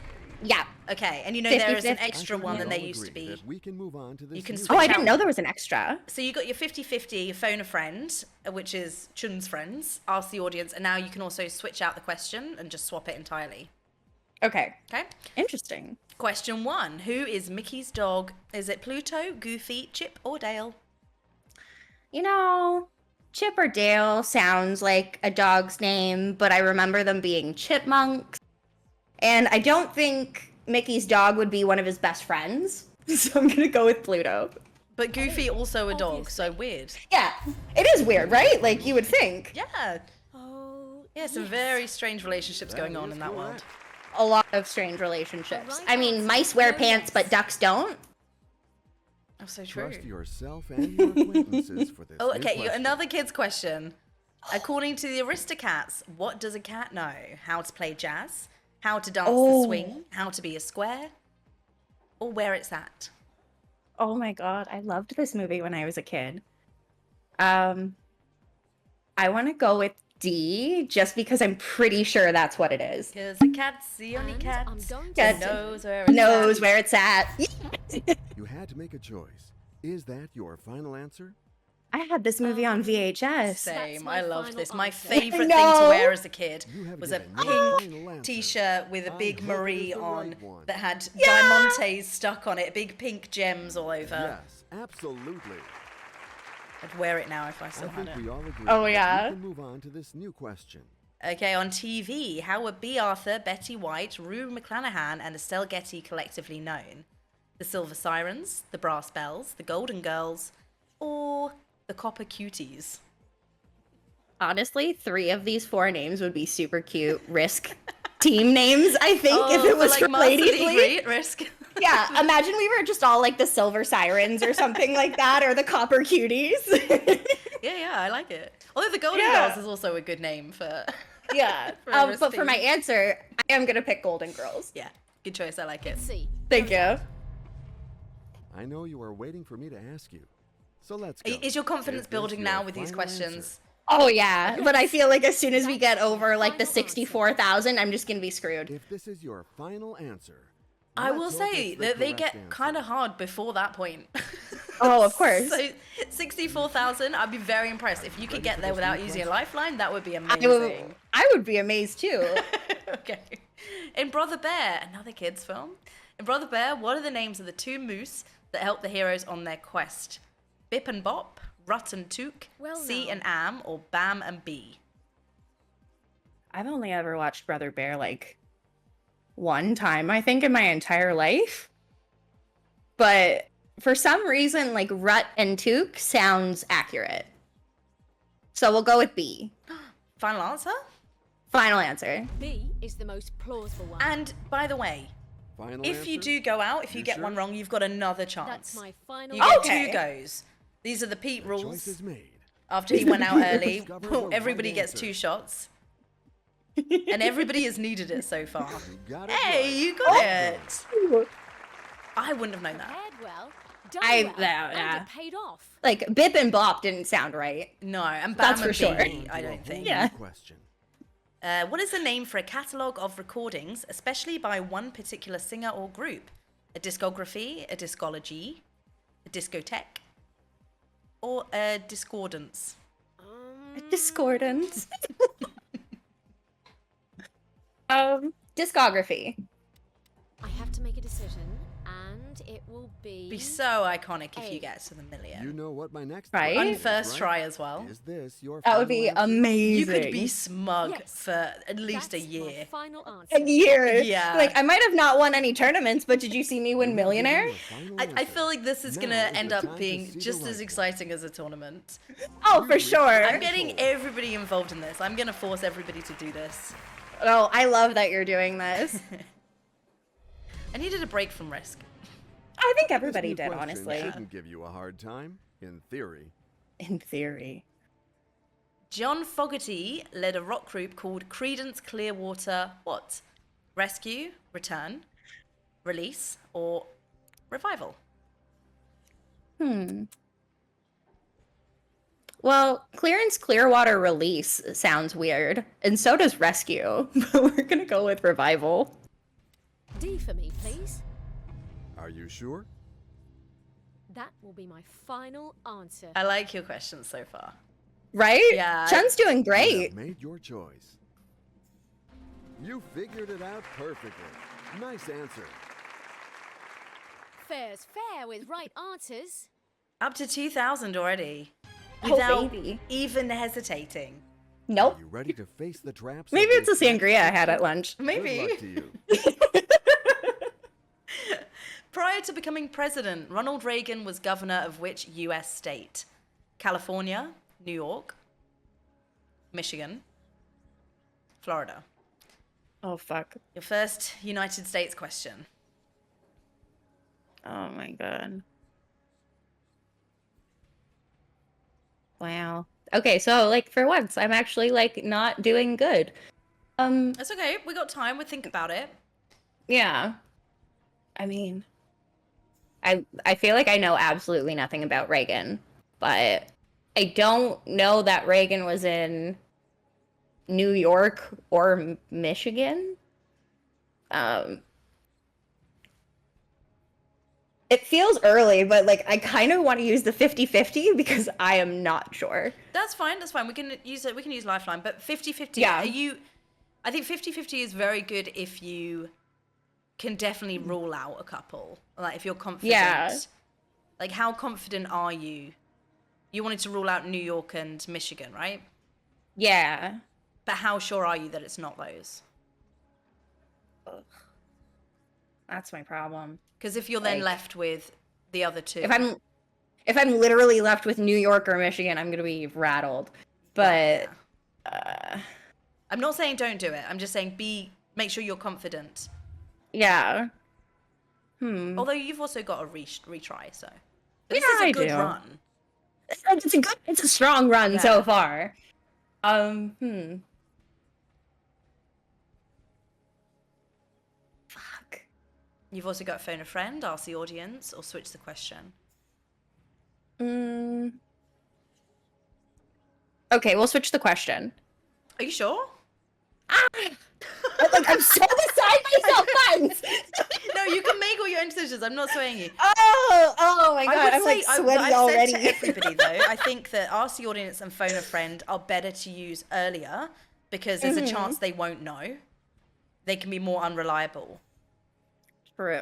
F: Yeah.
B: Okay, and you know there is an
F: 50-50.
B: extra one than
C: We
B: there
C: all
B: used to
C: agree
B: be.
C: that we can move on to this
B: You can
C: new
B: switch
F: Oh, I
B: out.
F: didn't know there was an extra.
B: So you got your 50-50, your phone a friend, which is Chun's friends, ask the audience, and now you can also switch out the question and just swap it entirely.
F: Okay.
B: Okay?
F: Interesting.
B: Question 1. Who is Mickey's dog? Is it Pluto, Goofy, Chip, or Dale?
F: You know, Chip or Dale sounds like a dog's name, but I remember them being chipmunks. And I don't think Mickey's dog would be one of his best friends. So I'm going to go with Pluto.
B: But Goofy also a dog, so weird.
F: Yeah, it is weird, right? Like, you would think.
B: Yeah.
D: Oh,
B: Yeah, some
D: yes.
B: very strange relationships going on in that world.
F: A lot of strange relationships.
D: Right
F: I mean,
D: answer.
F: mice wear
D: No
F: pants,
D: yes.
F: but ducks don't.
B: Oh, so true.
C: Trust yourself and your acquaintances for this.
B: Oh,
C: new
B: okay, you got
C: question.
B: another kid's question. According to the Aristocats, what does a cat know? How to play jazz? How to dance the
F: Oh.
B: swing? How to be a square? Or where it's at?
F: Oh my god, I loved this movie when I was a kid. I want to go with D, just because I'm pretty sure that's what it is.
B: Because the cat's the only
D: And
B: cat
D: I'm going to
F: Cat
B: that
D: say-
B: knows where it's
F: Knows
B: at.
F: where it's at.
C: You had to make a choice. Is that your final answer?
F: I had this movie on VHS.
B: Same,
D: my
B: I loved
D: final
B: this. My
D: answer.
B: favorite thing
F: No.
B: to wear as a kid
C: You have
B: was a
C: given your final
B: pink
C: answer.
B: t-shirt with a
C: I
B: big
C: hope it
B: Marie
C: is the
B: on
C: right one.
B: that had diamantes stuck on it, big pink gems all over.
C: Yes, absolutely.
B: I'd wear it now if I
C: I
B: still had
C: think
B: it.
C: we all agree.
F: Oh,
C: that
F: yeah.
C: We can move on to this new question.
B: Okay, on TV, how were B. Arthur, Betty White, Rue McClanahan, and Estelle Getty collectively known? The Silver Sirens, the Brass Bells, the Golden Girls, or the Copper Cuties?
F: Honestly, 3 of these 4 names would be super cute Risk team names, I think, if
B: Oh,
F: it
B: for,
F: was
B: like
F: for
B: Martha
F: Ladies
B: Lee
F: League.
B: Grey at Risk.
F: Yeah, imagine we were just all like the Silver Sirens or something like that, or the Copper Cuties.
B: Yeah, I like it. Although the Golden
F: Yeah.
B: Girls is also a good name for.
F: Yeah,
B: For a
F: but for my
B: team.
F: answer, I am gonna pick Golden Girls.
B: Yeah, good choice. I like it.
D: Let's see.
F: Thank you.
C: I know you are waiting for me to ask you. So let's go.
B: Is your confidence
C: Is this
B: building
C: your
B: now with these
C: final
B: questions?
C: answer?
F: Oh yeah, but I feel like as soon as we get over like the 64,000, I'm just gonna be screwed.
C: If this is your final answer,
B: I
C: let's
B: will
C: hope
B: say
C: it's the
B: that they
C: correct
B: get
C: answer.
B: kind of hard before that point.
F: Oh, of course.
B: So 64,000, I'd be very impressed. If you could
C: Ready
B: get
C: for
B: there
C: this
B: without
C: new
B: using a
C: question?
B: lifeline, that would be
F: I
B: amazing.
F: would be amazed too.
B: Okay. In Brother Bear, another kids film. In Brother Bear, what are the names of the 2 moose that help the heroes on their quest? Bip and Bop, Rut and Took,
D: Well,
B: C
D: now.
B: and Am, or Bam and B?
F: I've only ever watched Brother Bear like one time, I think, in my entire life. But for some reason, like Rut and Took sounds accurate. So we'll go with B.
B: Final answer?
F: Final answer.
D: B is the most plausible one.
B: And by the way,
C: Final
B: if you
C: answer?
B: do go out, if you
C: You
B: get
C: sure?
B: one wrong, you've got another chance.
D: That's my final
B: You get
F: Okay.
B: 2 goes. These are the Pete
C: Choice
B: rules.
C: is made.
B: After he went out early,
C: Discover the right
B: everybody gets
C: answer.
B: 2 shots. And everybody has needed it so far.
C: You got it
B: Hey,
C: right.
B: you got it! I wouldn't have known that.
D: Prepared well. Done
F: I-
D: well,
F: yeah.
D: and it paid off.
F: Like Bip and Bop didn't sound right.
B: No, and
F: That's
B: Bam
F: for sure.
B: and Beanie, I
C: On to a
B: don't
C: whole
B: think.
C: new
F: Yeah.
C: Question.
B: What is the name for a catalogue of recordings, especially by one particular singer or group? A discography, a discology, a discotheque, or a discordance?
F: Discordance. Discography.
D: I have to make a decision, and it will
B: Be so iconic if you get to the million.
C: You know what my next
F: Right?
C: question
B: On
C: is,
B: first
C: right?
B: try as well.
C: Is this your
F: That would
C: final
F: be
C: answer?
F: amazing.
B: You could be smug
D: Yes.
B: for at least
D: That's
B: a
D: my
B: year.
D: final answer.
F: a year.
B: Yeah.
F: Like I might have not won any tournaments, but did you see me win
C: You have given
F: Millionaire?
C: your final
B: I
C: answer.
B: feel like this is
C: Now
B: gonna
C: is
B: end
C: the
B: up
C: time to
B: being
C: see the
B: just
C: right
B: as
C: one.
B: exciting as a tournament.
F: Oh, for sure.
B: I'm getting everybody involved in this. I'm gonna force everybody to do this.
F: Oh, I love that you're doing this.
B: I needed a break from Risk.
F: I think
C: This
F: everybody
C: new
F: did,
C: question
F: honestly.
C: shouldn't give you a hard time, in theory.
F: In theory.
B: John Fogerty led a rock group called Creedence Clearwater what? Rescue, Return, Release, or Revival?
F: Well, Clearance Clearwater Release sounds weird, and so does Rescue, but we're gonna go with Revival.
D: D for me, please.
C: Are you sure?
D: That will be my final answer.
B: I like your questions so far.
F: Right?
B: Yeah.
F: Chun's doing
C: You
F: great.
C: have made your choice. You figured it out perfectly. Nice answer.
D: Fair's fair with right answers.
B: Up to 2,000 already.
F: Oh,
B: Without
F: baby.
B: even hesitating.
F: Nope.
C: Are you ready to face the traps?
F: Maybe
C: of
F: it's a
C: this next
F: sangria I had
C: question?
F: at lunch.
B: Maybe.
C: Good luck to you.
B: Prior to becoming president, Ronald Reagan was governor of which US state? California, New York, Michigan, Florida.
F: Oh, fuck.
B: Your first United States question.
F: Oh my god. Wow. Okay, so like for once, I'm actually like not doing good.
B: That's okay. We got time. We'll think about it.
F: Yeah. I mean, I feel like I know absolutely nothing about Reagan, but I don't know that Reagan was in New York or Michigan. It feels early, but like I kind of want to use the 50-50 because I am not sure.
B: That's fine. That's fine. We can use it. We can use Lifeline. But 50-50,
F: Yeah.
B: I think 50-50 is very good if you can definitely rule out a couple. Like if you're confident.
F: Yeah.
B: Like how confident are you? You wanted to rule out New York and Michigan, right?
F: Yeah.
B: But how sure are you that it's not those?
F: That's my problem.
B: Because if you're then
F: Like-
B: left with the other two.
F: If I'm literally left with New York or Michigan, I'm gonna be rattled. But
B: I'm not saying don't do it. I'm just saying make sure you're confident.
F: yeah.
B: Although you've also got a retry, so. But this
F: Yeah,
B: is a
F: I
B: good
F: do.
B: run.
F: It's a strong run
B: Yeah.
F: so far. Fuck.
B: You've also got phone a friend, ask the audience, or switch the question.
F: Okay, we'll switch the question.
B: Are you sure?
F: I'm so beside myself, Buns!
B: No, you can make all your own decisions. I'm not swaying you.
F: Oh my
B: I
F: god,
B: would
F: I'm like
B: say,
F: sweaty
B: I've
F: already.
B: said to everybody though, I think that ask the audience and phone a friend are better to use earlier because there's a chance they won't know. They can be more unreliable.
F: True.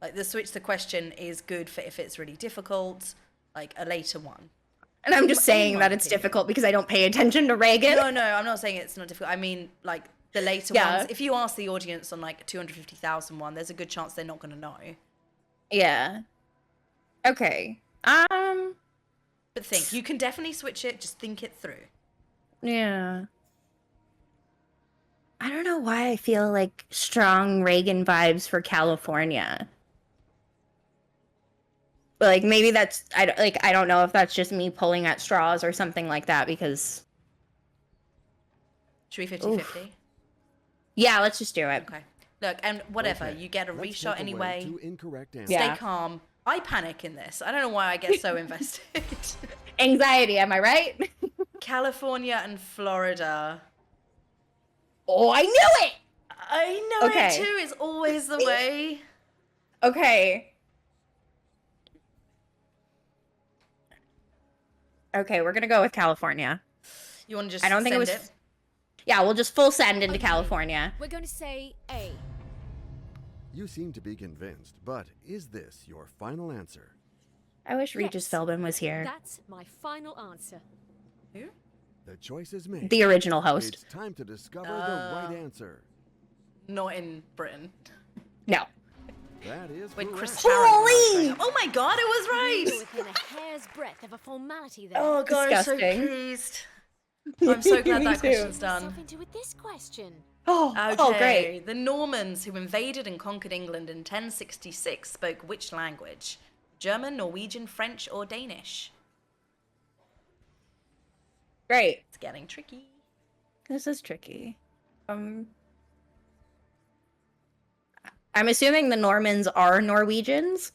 B: Like the switch the question is good for if it's really difficult, like a later one.
F: And I'm just
B: In
F: saying
B: my
F: that it's
B: opinion.
F: difficult because I don't pay attention to Reagan.
B: No, I'm not saying it's not difficult. I mean, like the later
F: Yeah.
B: ones. If you ask the audience on like 250,000 one, there's a good chance they're not going to know.
F: Yeah. Okay.
B: But think, you can definitely switch it. Just think it through.
F: Yeah. I don't know why I feel like strong Reagan vibes for California. But like maybe that's I don't know if that's just me pulling at straws or something like that because
B: Should we 50-50?
F: yeah, let's just do it.
B: Okay. Look, and whatever,
C: Okay,
B: you get a
C: let's
B: reshot
C: take away
B: anyway.
C: 2 incorrect answers.
F: Yeah.
B: Stay calm. I panic in this. I don't know why I get so invested.
F: Anxiety, am I right?
B: California and Florida.
F: Oh, I knew it!
B: I know
F: Okay.
B: it too. It's always the way.
F: Okay. Okay, we're gonna go with California.
B: You want to just
F: I don't think it
B: send
F: was. Yeah, we'll just full send into
D: Okay.
F: California.
D: We're going to say A.
C: You seem to be convinced, but is this your final answer?
F: I wish Regis
D: Yes.
F: Philbin was here.
D: That's my final answer.
B: Who?
C: The choice is made.
F: The original host.
C: It's time to discover the right answer.
B: Not in Britain.
F: No.
C: That is
B: With
C: correct.
B: Chris Tarrant.
F: Holy!
B: Oh my god, it was
D: We were
B: right!
D: within a hair's breadth of a formality there.
B: Oh god, I'm so
F: Disgusting.
B: pleased. I'm so glad
F: Me
B: that
F: too.
B: question's
D: Myself
B: done.
D: into with this question.
F: Oh,
B: Okay.
F: oh, great.
B: The Normans who invaded and conquered England in 1066 spoke which language? German, Norwegian, French, or Danish?
F: Great.
B: It's getting tricky.
F: This is tricky. I'm assuming the Normans are Norwegians.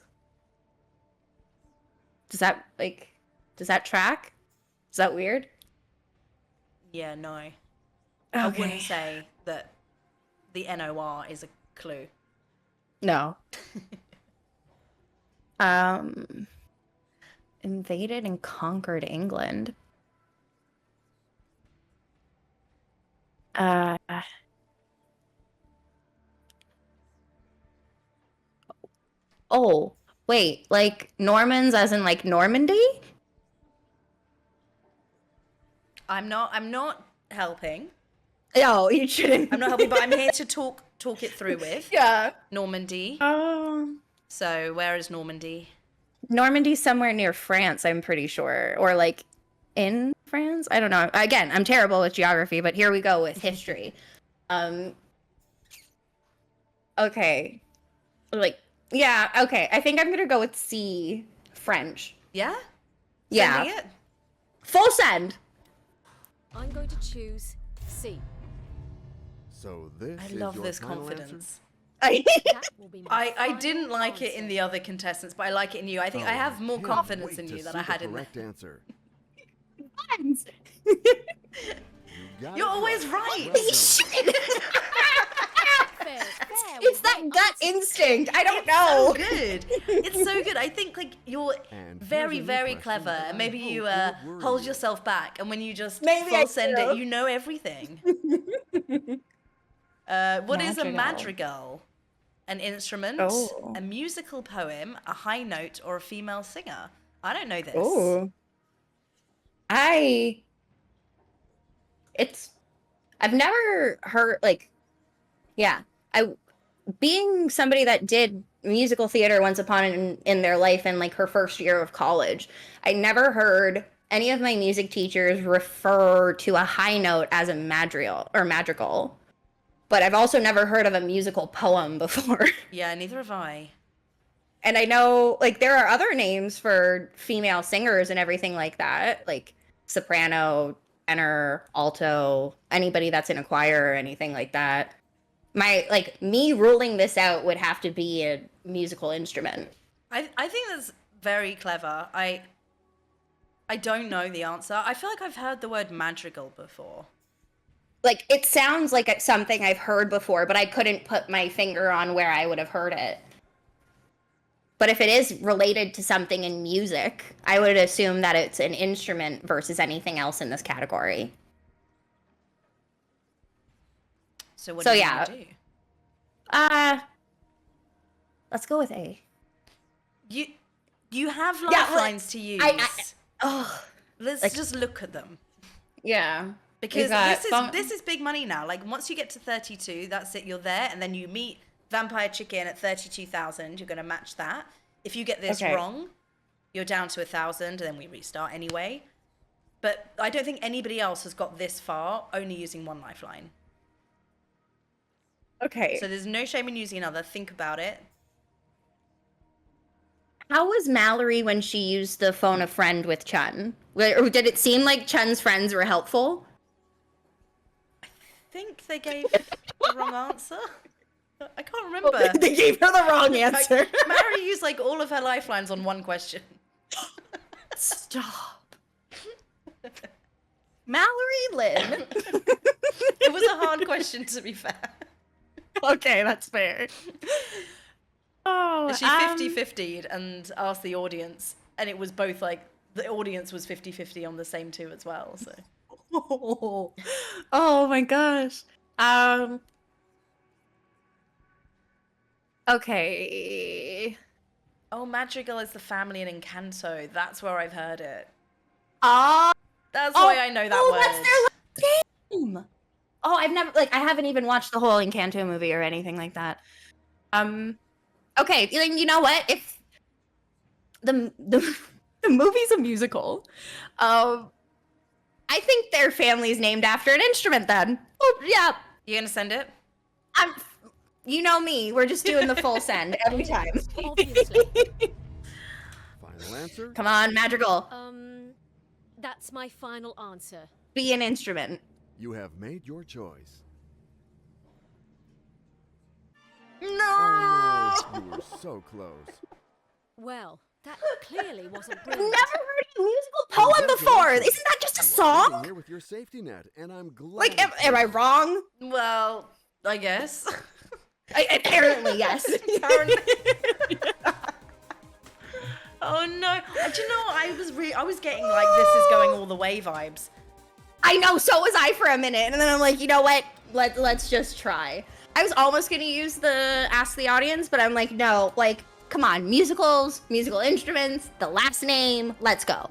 F: Does that track? Is that weird?
B: Yeah, no. I
F: Okay.
B: wouldn't say that the NOR is a clue.
F: No. Invaded and conquered England. Oh, wait, like Normans as in like Normandy?
B: I'm not helping.
F: No, you shouldn't.
B: I'm not helping, but I'm here to talk it through with.
F: Yeah.
B: Normandy. So where is Normandy?
F: Normandy's somewhere near France, I'm pretty sure. Or like in France? I don't know. Again, I'm terrible with geography, but here we go with history. Okay. Like, yeah, okay. I think I'm gonna go with C, French.
B: Yeah?
F: Yeah.
B: Sending it?
F: Full send.
D: I'm going to choose C.
C: So this
B: I
C: is
B: love
C: your
B: this
C: final
B: confidence.
D: That will be my
B: I
D: final
B: didn't like it in
D: answer.
B: the other contestants, but I like it in you. I think I have more
C: Can't
B: confidence
C: wait
B: in
C: to
B: you than
C: see
B: I had
C: the
B: in the...
C: correct answer.
F: Answer.
C: You got
B: You're
C: it
B: always
C: right.
B: right.
C: Well done.
D: Fair, fair
F: It's
D: was
F: that
D: my
F: gut
D: answer.
F: instinct. I don't
B: So
F: know.
B: good. It's so good. I think like you're
C: And
B: very,
C: here's a new
B: very
C: question
B: clever,
C: that
B: and
C: I
B: maybe you
C: hope won't worry
B: hold
C: you.
B: yourself back, and when you just
F: Maybe I
B: full send
F: do.
B: it, you know everything. What is a
F: Madrigal.
B: madrigal? An instrument,
F: Oh.
B: a musical poem, a high note, or a female singer? I don't know this.
F: Oh. I've never heard like, yeah. Being somebody that did musical theater once upon in their life in like her first year of college, I never heard any of my music teachers refer to a high note as a madrigal. But I've also never heard of a musical poem before.
B: Yeah, neither have I.
F: And I know, like, there are other names for female singers and everything like that, like soprano, tenor, alto, anybody that's in a choir or anything like that. Me ruling this out would have to be a musical instrument.
B: I think that's very clever. I don't know the answer. I feel like I've heard the word madrigal before.
F: Like, it sounds like it's something I've heard before, but I couldn't put my finger on where I would have heard it. But if it is related to something in music, I would assume that it's an instrument versus anything else in this category.
B: So what
F: So,
B: do you
F: yeah.
B: want to do?
F: Let's go with A.
B: You have
F: Yeah,
B: lifelines to use.
F: Oh,
B: Let's
F: like-
B: just look at them.
F: yeah.
B: Because
F: got
B: this is big money now. Like once you get to 32, that's it. You're there, and then you meet Vampire Chicken at 32,000. You're gonna match that. If you get this
F: Okay.
B: wrong, you're down to 1,000, and then we restart anyway. But I don't think anybody else has got this far, only using one lifeline.
F: Okay.
B: So there's no shame in using another. Think about it.
F: How was Mallory when she used the phone a friend with Chun? Or did it seem like Chun's friends were helpful?
B: Think they gave the wrong answer. I can't remember.
F: They gave her the wrong answer.
B: Mary used like all of her lifelines on one question.
F: Stop. Mallory Lynn.
B: It was a hard question, to be fair.
F: Okay, that's fair. Oh,
B: She 50-50'd and asked the audience, and it was both like the audience was 50-50 on the same two as well. So.
F: Oh my gosh. Okay.
B: Oh, Madrigal is the family in Encanto. That's where I've heard it.
F: Ah.
B: That's why I know that word.
F: That's their last name. Oh, I've never I haven't even watched the whole Encanto movie or anything like that. Okay, you know what? If the movie's a musical, I think their family's named after an instrument. Then, oh yeah,
B: You gonna send it?
F: you know me. We're just doing the full send every time.
D: Obviously.
C: Final answer?
F: Come on, Madrigal,
D: That's my final answer.
F: be an instrument.
C: You have made your choice.
F: No.
C: Oh, no, you were so close.
D: Well, that clearly wasn't
F: I've
D: brilliant.
F: never heard a musical poem before. Isn't that just a
C: You are
F: song?
C: sitting here with your safety net, and I'm glad.
F: Like, am I wrong?
B: Well, I guess.
F: Apparently, yes.
B: Oh no! Do you know what? I was getting like this is going all the way vibes.
F: I know, so was I for a minute, and then I'm like, you know what? Let's just try. I was almost gonna use the ask the audience, but I'm like, no, like, come on, musicals, musical instruments, the last name, let's go.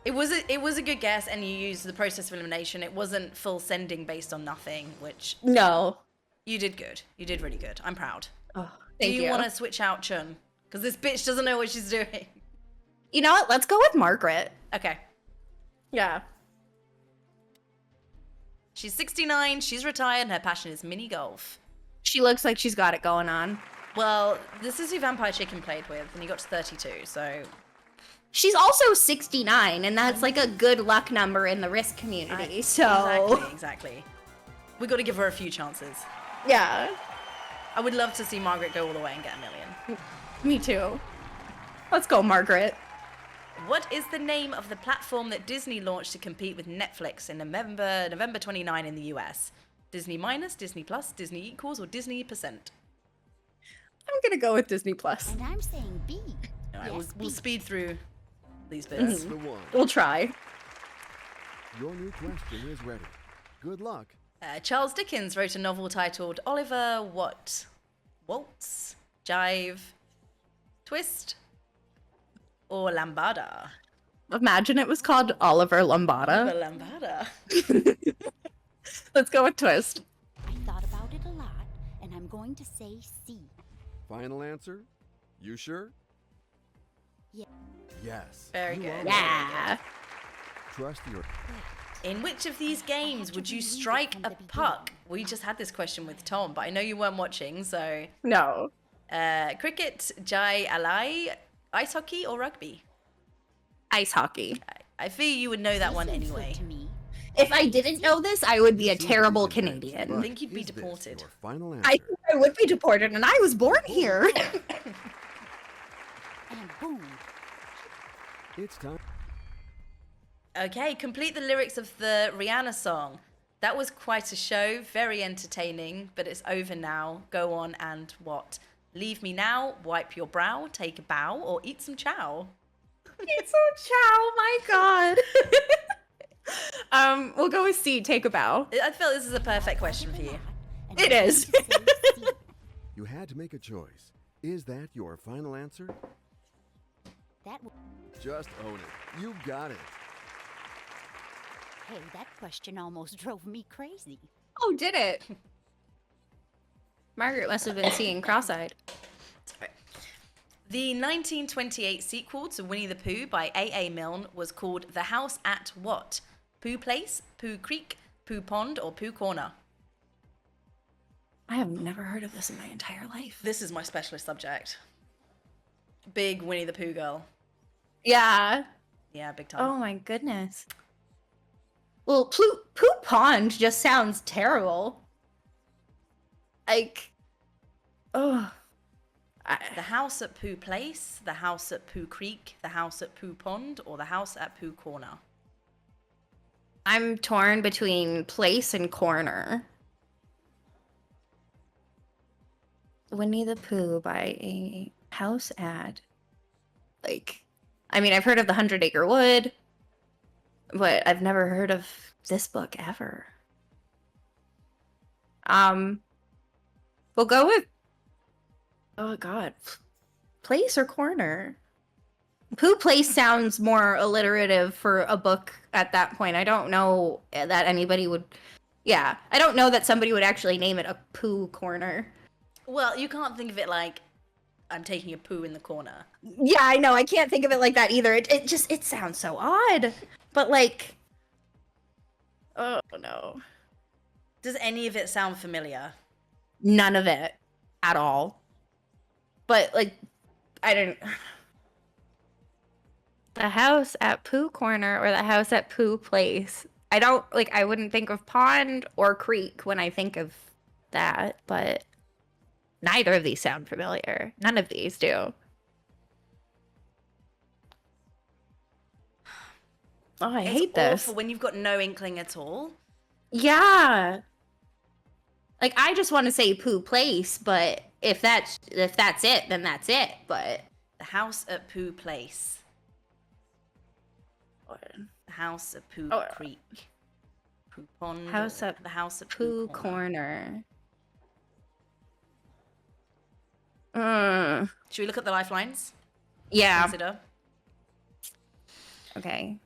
B: It was a good guess, and you used the process of elimination. It wasn't full sending based on nothing, which
F: No.
B: you did good. You did really good. I'm proud.
F: Oh,
B: Do
F: thank
B: you
F: you.
B: want to switch out Chun? Because this bitch doesn't know what she's doing.
F: You know what? Let's go with Margaret.
B: Okay.
F: Yeah.
B: She's 69, she's retired, and her passion is mini golf.
F: She looks like she's got it going on.
B: Well, this is who Vampire Chicken played with, and he got to 32, so...
F: She's also 69, and that's like a good luck number in the Risk community. So
B: Exactly. We got to give her a few chances.
F: yeah,
B: I would love to see Margaret go all the way and get a million.
F: me too. Let's go, Margaret.
B: What is the name of the platform that Disney launched to compete with Netflix in November 29 in the US? Disney Minus, Disney Plus, Disney Equals, or Disney Percent?
F: I'm gonna go with Disney Plus.
G: And I'm saying B.
B: All right,
G: Yes,
B: we'll
G: B.
B: speed through these
C: That's
B: bits.
C: the one.
F: We'll try.
C: Your new question is ready. Good luck.
B: Charles Dickens wrote a novel titled Oliver what? Waltz, Jive, Twist, or Lambada?
F: Imagine it was called Oliver Lambada.
B: The Lambada.
F: Let's go with Twist.
G: I thought about it a lot, and I'm going to say C.
C: Final answer? You sure?
G: Yeah.
C: Yes.
B: Very
C: you
B: good.
C: are right.
F: Yeah.
C: Trust your.
B: In which of these games would you strike a puck? We just had this question with Tom, but I know you weren't watching, so...
F: No.
B: Cricket, Jai Alai, ice hockey, or rugby?
F: Ice hockey.
B: I fear you would know that one
G: Seems good
B: anyway.
G: to me.
F: If I didn't know this, I would be a
C: Seems
F: terrible
C: decent guess,
F: Canadian.
C: but
B: think you'd be
C: is this
B: deported.
C: your final answer?
F: I think I would be deported, and I was born here.
G: And boom.
C: It's time.
B: Okay, complete the lyrics of the Rihanna song. That was quite a show, very entertaining, but it's over now. Go on and what? Leave me now, wipe your brow, take a bow, or eat some chow.
F: It's so chow, my god. We'll go with C, take a bow.
B: I feel this is a perfect question for you.
G: And
F: It
G: I'm
F: is.
G: going to say C.
C: You had to make a choice. Is that your final answer?
G: That w-
C: Just own it. You got it.
G: hey, that question almost drove me crazy.
F: Oh, did it? Margaret must have been seeing cross-eyed.
B: Sorry. The 1928 sequel to Winnie the Pooh by A.A. Milne was called The House at what? Pooh Place, Pooh Creek, Pooh Pond, or Pooh Corner?
F: I have never heard of this in my entire life.
B: This is my specialist subject. Big Winnie the Pooh girl.
F: Yeah.
B: Yeah, big time.
F: Oh my goodness. Well, Pooh Pond just sounds terrible. Like, Oh,
B: The house at Pooh Place, the house at Pooh Creek, the house at Pooh Pond, or the house at Pooh Corner?
F: I'm torn between place and corner. Winnie the Pooh by a house ad. Like, I mean, I've heard of the 100-Acre Wood, but I've never heard of this book ever. We'll go with, oh god, place or corner? Pooh Place sounds more alliterative for a book at that point. I don't know that anybody would, yeah, I don't know that somebody would actually name it a Pooh Corner.
B: Well, you can't think of it like I'm taking a poo in the corner.
F: Yeah, I know. I can't think of it like that either. It sounds so odd. But like, oh no.
B: Does any of it sound familiar?
F: None of it at all. But like, I don't. The house at Pooh Corner or the house at Pooh Place. I don't like. I wouldn't think of pond or creek when I think of that. But neither of these sound familiar. None of these do. Oh, I hate
B: It's
F: this.
B: awful when you've got no inkling at all.
F: Yeah. Like I just want to say Pooh Place, but if that's it, then that's it. But
B: The house at Pooh Place. The house at Pooh
F: Oh.
B: Creek. Pooh Pond.
F: House
B: or
F: at
B: the house at
F: Pooh
B: Pooh Corner.
F: Corner.
B: Should we look at the lifelines?
F: Yeah.
B: Consider.
F: Okay.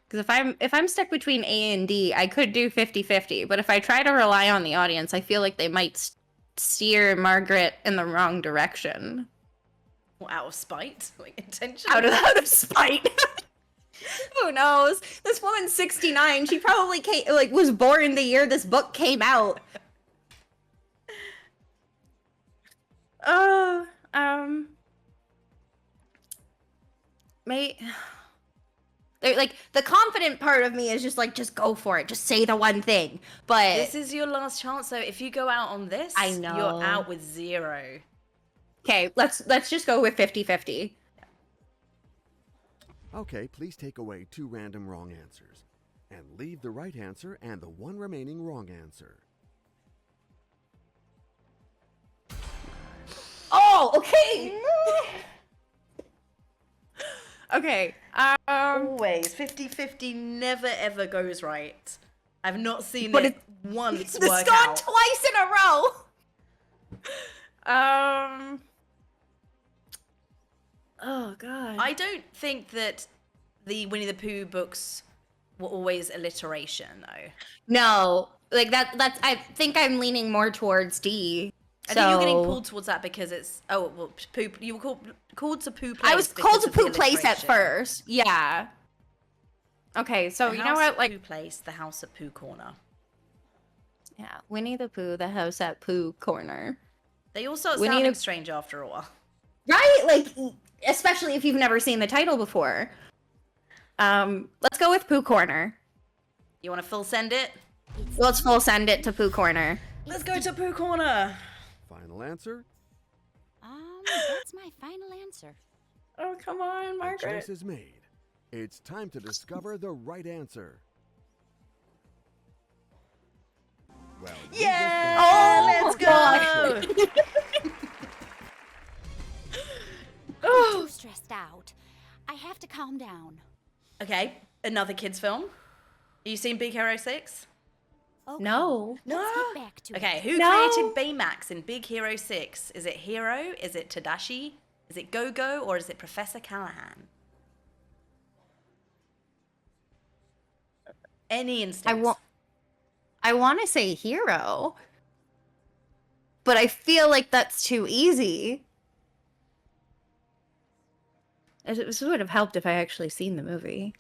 F: Because if I'm stuck between A and D, I could do 50-50. But if I try to rely on the audience, I feel like they might steer Margaret in the wrong direction.
B: Or out of spite, like intentionally.
F: Out of spite. Who knows? This woman's 69. She probably was born the year this book came out. May like the confident part of me is just like, just go for it, just say the one thing. But
B: This is your last chance, though. If you go out on this,
F: I know.
B: you're out with 0.
F: okay, let's just go with 50-50.
C: Okay, please take away 2 random wrong answers. And leave the right answer and the 1 remaining wrong answer.
F: Oh, okay. Okay.
B: Always. 50-50 never ever goes right. I've not seen
F: But
B: it once
F: It's
B: work
F: gone
B: out.
F: twice in a row. Oh god.
B: I don't think that the Winnie the Pooh books were always alliteration, though.
F: No, like that's. I think I'm leaning more towards D.
B: I think you're getting pulled towards that because it's Pooh. You were called to Pooh Place.
F: I was
B: because
F: called to
B: of the
F: Pooh Place at
B: alliteration.
F: first. Yeah. Okay, so
B: The
F: you know
B: house
F: what?
B: at
F: Like,
B: Pooh Place, the house at Pooh Corner.
F: yeah, Winnie the Pooh, the house at Pooh Corner.
B: They all start
F: Winnie
B: sounding
F: the-
B: strange after a while.
F: Right? Like, especially if you've never seen the title before. Let's go with Pooh Corner.
B: You want to full send it?
F: Let's full send it to Pooh Corner.
B: Let's go to Pooh Corner.
C: Final answer?
G: That's my final answer.
F: Oh, come on,
C: The choice is made. It's time to discover the right answer. Well, you
B: Yeah!
F: Oh,
B: Let's go!
G: I'm too stressed out. I have to calm down.
B: Okay, another kids' film. You seen Big Hero 6?
G: Okay,
F: No.
G: Let's get back to
B: Okay,
G: it.
B: who
F: No.
B: created Baymax in Big Hero 6? Is it Hero? Is it Tadashi? Is it Go-Go? Or is it Professor Callahan? Any instinct.
F: I want to say Hero, but I feel like that's too easy. This would have helped if I actually seen the movie.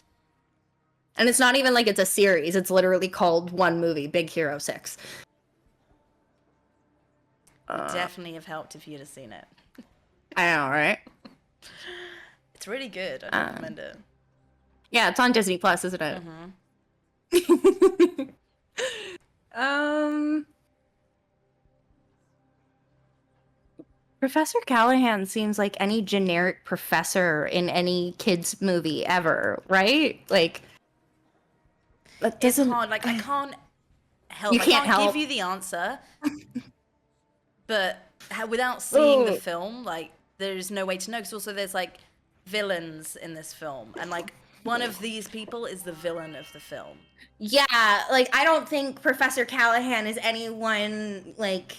F: And it's not even like it's a series. It's literally called one movie, Big Hero 6.
B: Definitely have helped if you'd have seen it.
F: I know, right?
B: It's really good. I'd recommend it.
F: Yeah, it's on Disney Plus, isn't it? Professor Callahan seems like any generic professor in any kids movie ever, right? Like that
B: It's
F: doesn't.
B: hard. Like I can't help.
F: You
B: I
F: can't
B: can't give
F: help.
B: you the answer, but without seeing the
F: Oh.
B: film, like there's no way to know. Because also there's like villains in this film, and like one of these people is the villain of the film.
F: Yeah, like I don't think Professor Callahan is anyone like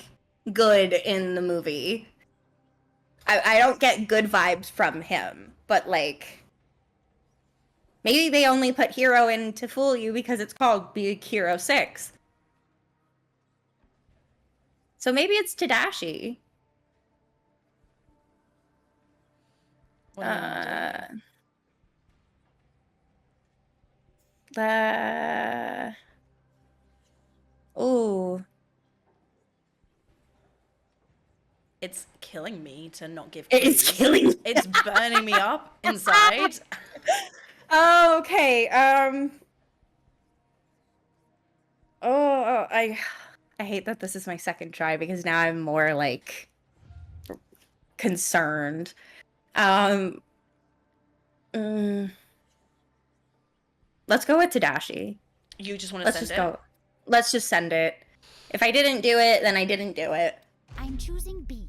F: good in the movie. I don't get good vibes from him, but like maybe they only put Hero in to fool you because it's called Big Hero 6. So maybe it's Tadashi.
B: What do you wanna do?
F: The Oh,
B: It's killing me to not give
F: it's
B: clues.
F: killing me.
B: It's burning me up inside.
F: Okay. I hate that this is my second try because now I'm more like concerned. Mm, let's go with Tadashi.
B: You just want to
F: Let's
B: send
F: just
B: it?
F: go. Let's just send it. If I didn't do it, then I didn't do it.
G: I'm choosing B.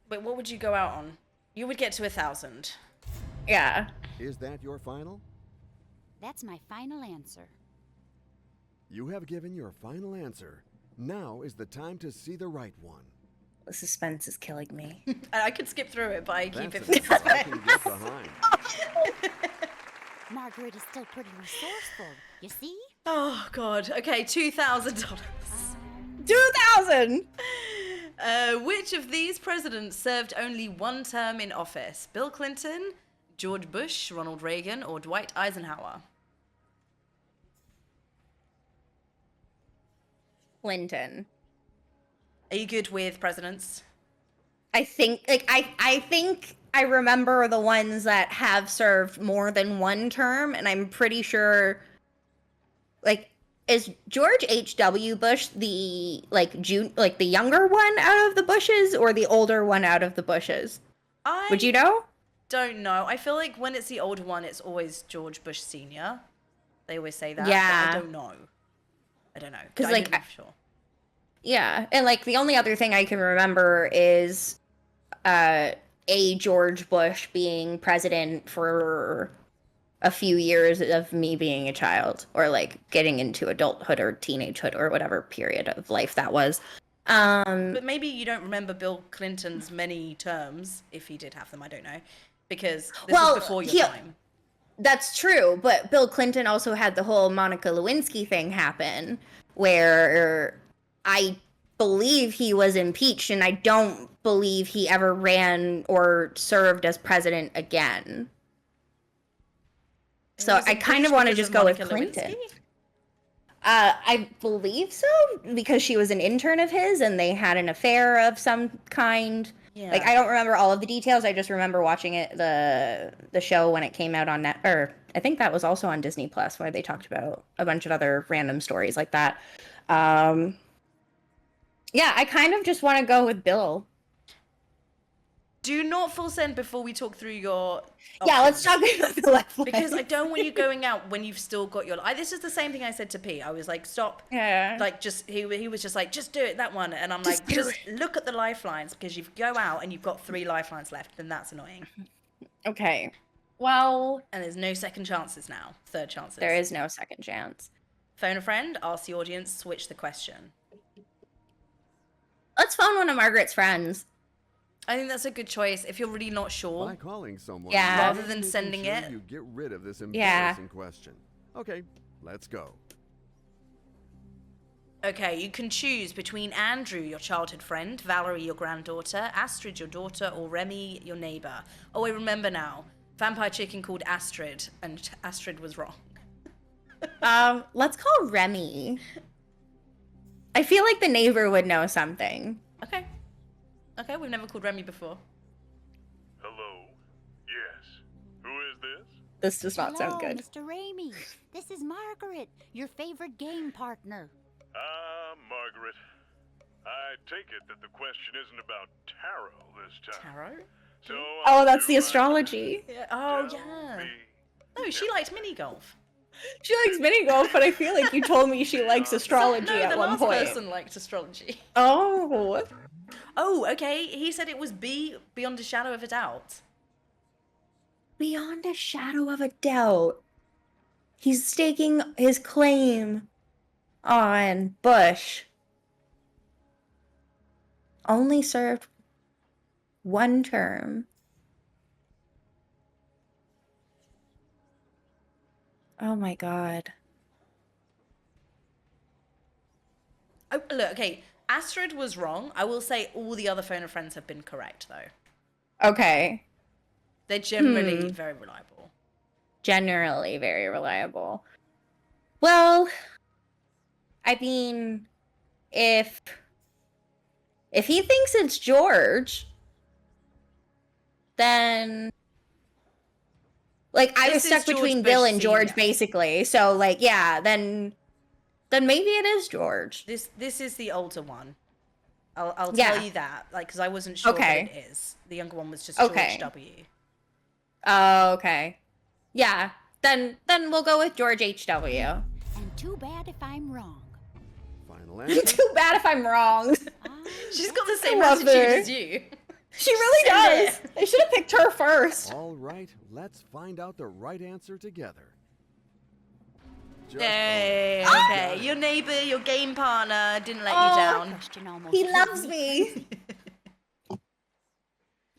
B: Wait, what would you go out on? You would get to 1,000.
F: Yeah.
C: Is that your final?
G: That's my final answer.
C: You have given your final answer. Now is the time to see the right one.
F: The suspense is killing me.
B: I could skip through it, but I keep
C: That's
B: it
C: a
B: for
C: number I can get behind.
G: Margaret is still pretty resourceful, you see?
B: Oh, God. Okay, $2,000.
F: 2,000.
B: Which of these presidents served only one term in office? Bill Clinton, George Bush, Ronald Reagan, or Dwight Eisenhower?
F: Clinton.
B: Are you good with presidents?
F: I think I think I remember the ones that have served more than one term, and I'm pretty sure like is George H.W. Bush the the younger one out of the Bushes or the older one out of the Bushes? Would you know?
B: Don't know. I feel like when it's the older one, it's always George Bush Sr. They always say that.
F: Yeah.
B: But I don't know. I don't know.
F: 'Cause,
B: I
F: like,
B: don't know for sure.
F: Yeah, and like the only other thing I can remember is a George Bush being president for a few years of me being a child or like getting into adulthood or teenagehood or whatever period of life that was.
B: But maybe you don't remember Bill Clinton's many terms, if he did have them, I don't know. Because this was before your time.
F: That's true, but Bill Clinton also had the whole Monica Lewinsky thing happen where I believe he was impeached and I don't believe he ever ran or served as president again. So I kind of want to just go with Clinton. I believe so because she was an intern of his and they had an affair of some kind.
B: Yeah.
F: Like I don't remember all of the details. I just remember watching it the show when it came out on net, or I think that was also on Disney Plus where they talked about a bunch of other random stories like that. Yeah, I kind of just want to go with Bill.
B: Do not full send before we talk through your
F: Yeah, let's
B: options.
F: talk about the left one.
B: Because I don't want you going out when you've still got your... this is the same thing I said to Pete. I was like, stop.
F: Yeah.
B: Like, just... He was just like, just do it, that one. And I'm like, just look at the lifelines. Because you go out and you've got 3 lifelines left. Then that's annoying.
F: Okay. Well,
B: And there's no second chances now. Third chances.
F: there is no second chance.
B: Phone a friend, ask the audience, switch the question.
F: Let's phone one of Margaret's friends.
B: I think that's a good choice if you're really not sure.
C: By calling someone,
F: Yeah.
C: you're
B: Rather than
C: making
B: sending
C: sure
B: it.
C: you get rid of this
F: Yeah.
C: embarrassing question. Okay, let's go.
B: Okay, you can choose between Andrew, your childhood friend, Valerie, your granddaughter, Astrid, your daughter, or Remy, your neighbor. Oh, I remember now. Vampire Chicken called Astrid, and Astrid was wrong.
F: Let's call Remy. I feel like the neighbor would know something.
B: Okay. Okay, we've never called Remy before.
H: Hello? Yes. Who is this?
F: This does not
G: Hello,
F: sound good.
G: Mr. Ramey. This is Margaret, your favorite game partner.
H: Margaret. I take it that the question isn't about tarot this time.
B: Tarot?
H: So
F: Oh,
H: I'll
F: that's
H: do
F: the
H: my
F: astrology.
B: Yeah. Oh,
H: best.
B: yeah.
H: Tell me.
B: No, she liked mini golf.
F: She likes mini golf, but I feel like you told me she likes astrology
B: No,
F: at
B: the
F: one
B: last
F: point.
B: person liked astrology.
F: Oh.
B: Oh, okay. He said it was B, beyond a shadow of a doubt.
F: Beyond a shadow of a doubt. He's staking his claim on Bush. Only served one term. Oh my god.
B: Oh, look, okay. Astrid was wrong. I will say all the other phone of friends have been correct, though.
F: Okay.
B: They're generally very reliable.
F: Generally very reliable. Well, I mean, if he thinks it's George, then like I was
B: This is
F: stuck
B: George
F: between
B: Bush
F: Bill and George
B: Sr.
F: basically. So like yeah, then maybe it is George.
B: This is the older one. I'll
F: Yeah.
B: tell you that, like, because I wasn't sure
F: Okay.
B: what it is. The younger one was just
F: Okay.
B: George W.
F: Oh, okay. Yeah. Then we'll go with George H.W.
G: And too bad if I'm wrong.
C: Final answer?
F: Too bad if I'm wrong.
B: She's got the same
F: love
B: attitude
F: her.
B: as you.
F: She really
B: Send
F: does. They should have picked her first.
C: All right, let's find out the right answer together. Just
B: Yay,
C: oh,
B: okay.
C: got it.
B: Your neighbor, your game partner didn't let
F: Oh.
B: you down.
G: Question almost
F: He
G: killed
F: loves me.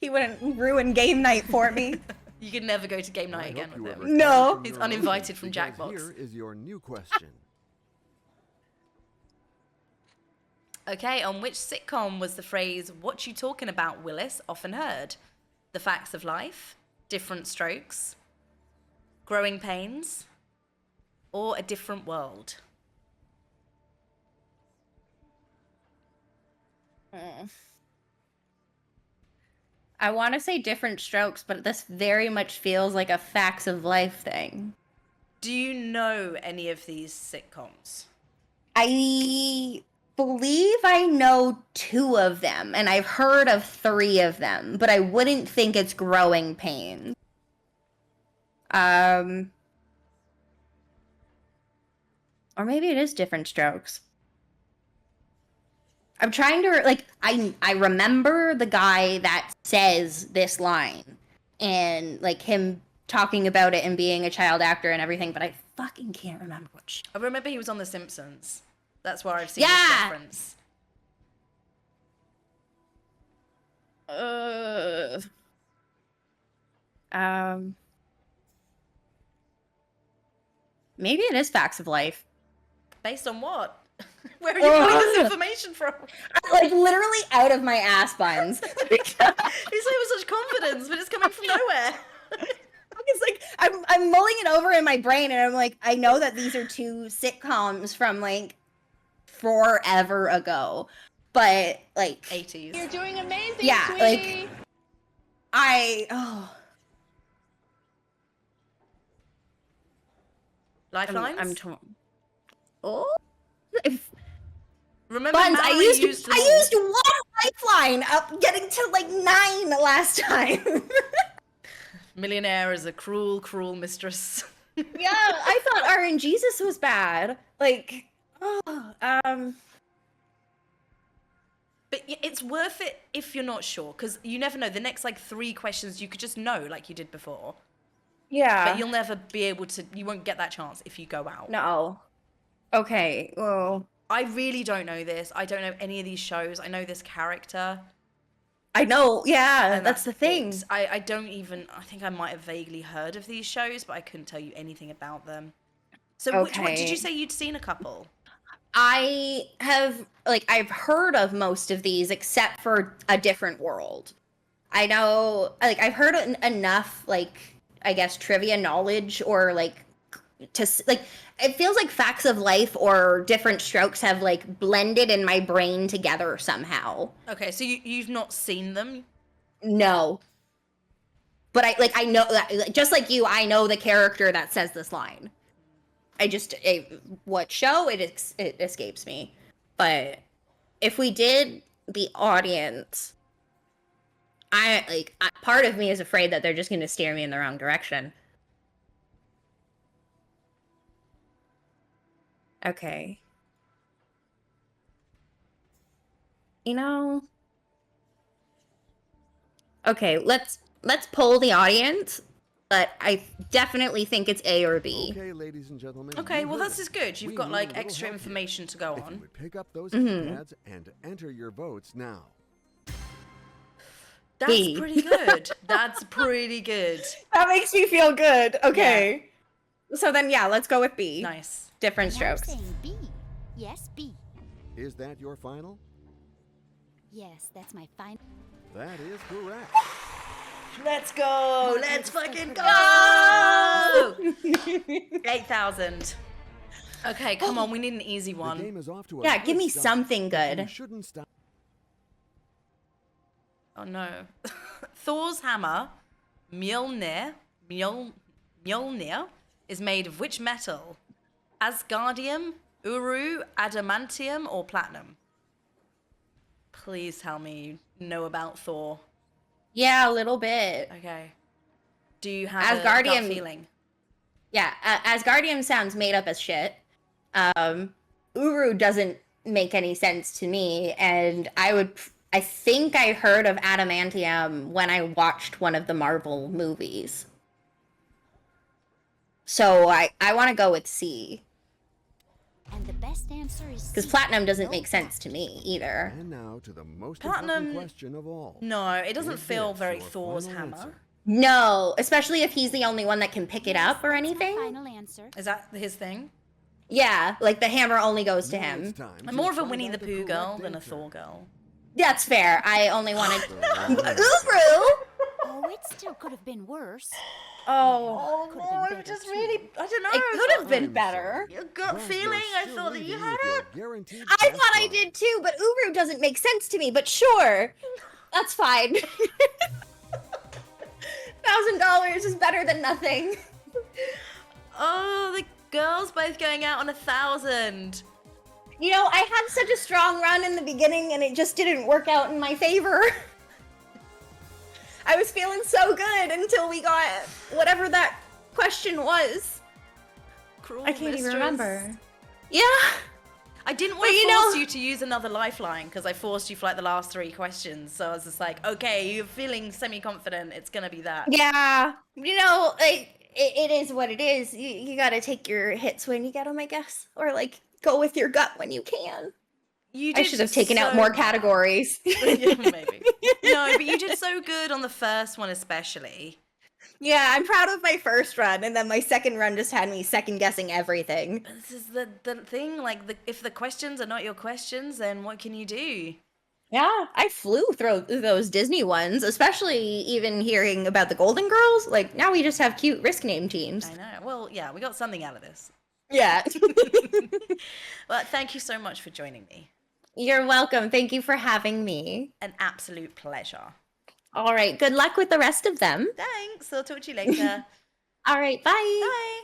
F: He wouldn't ruin game night for me.
B: You could never go to game
C: I
B: night again
C: hope you
B: with him.
C: recover
F: No.
C: from
B: He's
C: your
B: uninvited
C: emotions,
B: from
C: because
B: Jackbox.
C: Here is your new question.
B: Okay, on which sitcom was the phrase, "What you talking about, Willis?" often heard? The Facts of Life, Different Strokes, Growing Pains, or A Different World?
F: I want to say Different Strokes, but this very much feels like a Facts of Life thing.
B: Do you know any of these sitcoms?
F: I believe I know 2 of them, and I've heard of 3 of them, but I wouldn't think it's Growing Pains. Or maybe it is Different Strokes. I'm trying to like I remember the guy that says this line and like him talking about it and being a child actor and everything, but I fucking can't remember what show.
B: I remember he was on The Simpsons. That's where I've seen
F: Yeah.
B: this reference.
F: Maybe it is Facts of Life.
B: Based on what? Where are you pulling this information from?
F: Like literally out of my ass buns.
B: You say it with such confidence, but it's coming from nowhere.
F: It's like I'm mulling it over in my brain, and I'm like, I know that these are 2 sitcoms from like forever ago, but like
B: 80s.
I: You're doing amazing,
F: yeah,
I: sweetie.
F: like
B: Lifelines?
F: I'm torn. Oh, if
B: Remember
F: Buns, I
B: Mallory
F: used
B: them all?
F: 1 lifeline up, getting to like 9 last time.
B: Millionaire is a cruel, cruel mistress.
F: Yeah, I thought RNGesus was bad. Like,
B: But it's worth it if you're not sure, because you never know. The next like 3 questions you could just know like you did before.
F: yeah.
B: But you'll never be able to, you won't get that chance if you go out.
F: No. Okay, well,
B: I really don't know this. I don't know any of these shows. I know this character.
F: I know, yeah,
B: And
F: that's the thing.
B: it. I don't even, I think I might have vaguely heard of these shows, but I couldn't tell you anything about them. So which one, did
F: Okay.
B: you say you'd seen a couple?
F: I have, like, I've heard of most of these except for A Different World. I know, like, I've heard enough, like, I guess, trivia knowledge or, like, like, it feels like Facts of Life or Different Strokes have, like, blended in my brain together somehow.
B: Okay, so you've not seen them?
F: No. But I know, just like you, I know the character that says this line. What show, it escapes me. But if we did the audience, part of me is afraid that they're just going to steer me in the wrong direction. Okay. You know, okay, let's poll the audience, but I definitely think it's A or B.
C: Okay, ladies and gentlemen.
B: Okay,
C: you
B: well
C: heard
B: this
C: it.
B: is good. You've
C: We
B: got
C: need
B: like
C: a little
B: extra
C: help here.
B: information to go
C: If you
B: on.
C: would pick up those
F: Mhm.
C: keypads and enter your votes now.
B: That's
F: B.
B: pretty good. That's pretty good.
F: That makes me feel good. Okay. So then, yeah, let's go with B.
B: Nice.
F: Different
G: Now I'm
F: strokes.
G: saying B. Yes, B.
C: Is that your final?
G: Yes, that's my final.
C: That is correct.
B: Let's go. Let's fucking go. 8,000. Okay, come on. We need an easy
C: The
B: one.
C: game is off to a
F: Yeah,
C: good
F: give me
C: start,
F: something
C: but You
F: good.
C: shouldn't stop.
B: Oh no. Thor's hammer, Mjolnir, is made of which metal? Asgardium, Uru, Adamantium, or Platinum? Please tell me you know about Thor.
F: Yeah, a little bit.
B: Okay. Do you have a
F: Asgardium-
B: gut feeling?
F: Yeah, Asgardium sounds made up as shit. Uru doesn't make any sense to me, and I think I heard of adamantium when I watched one of the Marvel movies. So I want to go with C,
G: And the best answer is
F: because
G: C.
F: platinum doesn't
G: No
F: make sense to
G: doubt.
F: me either.
C: And now to the most
B: Platinum-
C: important question of all.
B: No, it doesn't
C: Is
B: feel
C: this
B: very
C: your
B: Thor's
C: final
B: hammer.
C: answer?
F: No, especially if he's the only one that can pick it
G: Yes,
F: up or
G: that's my
F: anything.
G: final answer.
B: Is that his thing?
F: Yeah, like the hammer only goes to
C: Now
F: him.
C: it's time
B: I'm
C: to
B: more of a
C: find
B: Winnie
C: out
B: the Pooh girl
C: correct
B: than a
C: answer.
B: Thor girl.
F: That's fair. I only wanted
C: The wrong answer.
F: Uru.
G: Oh, it still could have been worse.
F: Oh,
G: Could've been better,
B: just
G: too.
B: really, I don't know.
F: it could have been
C: I'm
F: better.
C: sorry.
B: Your gut
C: But
B: feeling,
C: you're
B: I
C: still
B: thought that you
C: leaving
B: had
C: with your
B: it.
C: guaranteed
F: I
C: cash
F: thought I
C: prize.
F: did too, but Uru doesn't make sense to me. But sure, that's fine. $1,000 is better than nothing.
B: Oh, the girls both going out on 1,000.
F: You know, I had such a strong run in the beginning, and it just didn't work out in my favor. I was feeling so good until we got whatever that question was.
B: Cruel
F: I can't even
B: mistress.
F: remember. Yeah.
B: I didn't want
F: But
B: to
F: you
B: force
F: know-
B: you to use another lifeline because I forced you for like the last 3 questions. So I was just like, okay, you're feeling semi-confident. It's gonna be that.
F: Yeah. You know, it is what it is. You gotta take your hits when you get them, I guess. Or, like, go with your gut when you can.
B: You
F: I
B: did
F: should have taken out
B: so-
F: more categories.
B: Yeah, maybe. No, but you did so good on the first one, especially.
F: Yeah, I'm proud of my first run, and then my second run just had me second guessing everything.
B: This is the thing. Like, if the questions are not your questions, then what can you do?
F: Yeah, I flew through those Disney ones, especially even hearing about the Golden Girls. Like, now we just have cute risk name teams.
B: I know. Well, yeah, we got something out of this.
F: Yeah.
B: Well, thank you so much for joining me.
F: You're welcome. Thank you for having me.
B: An absolute pleasure.
F: All right, good luck with the rest of them.
B: Thanks. I'll talk to you later.
F: All right, bye.
B: Bye.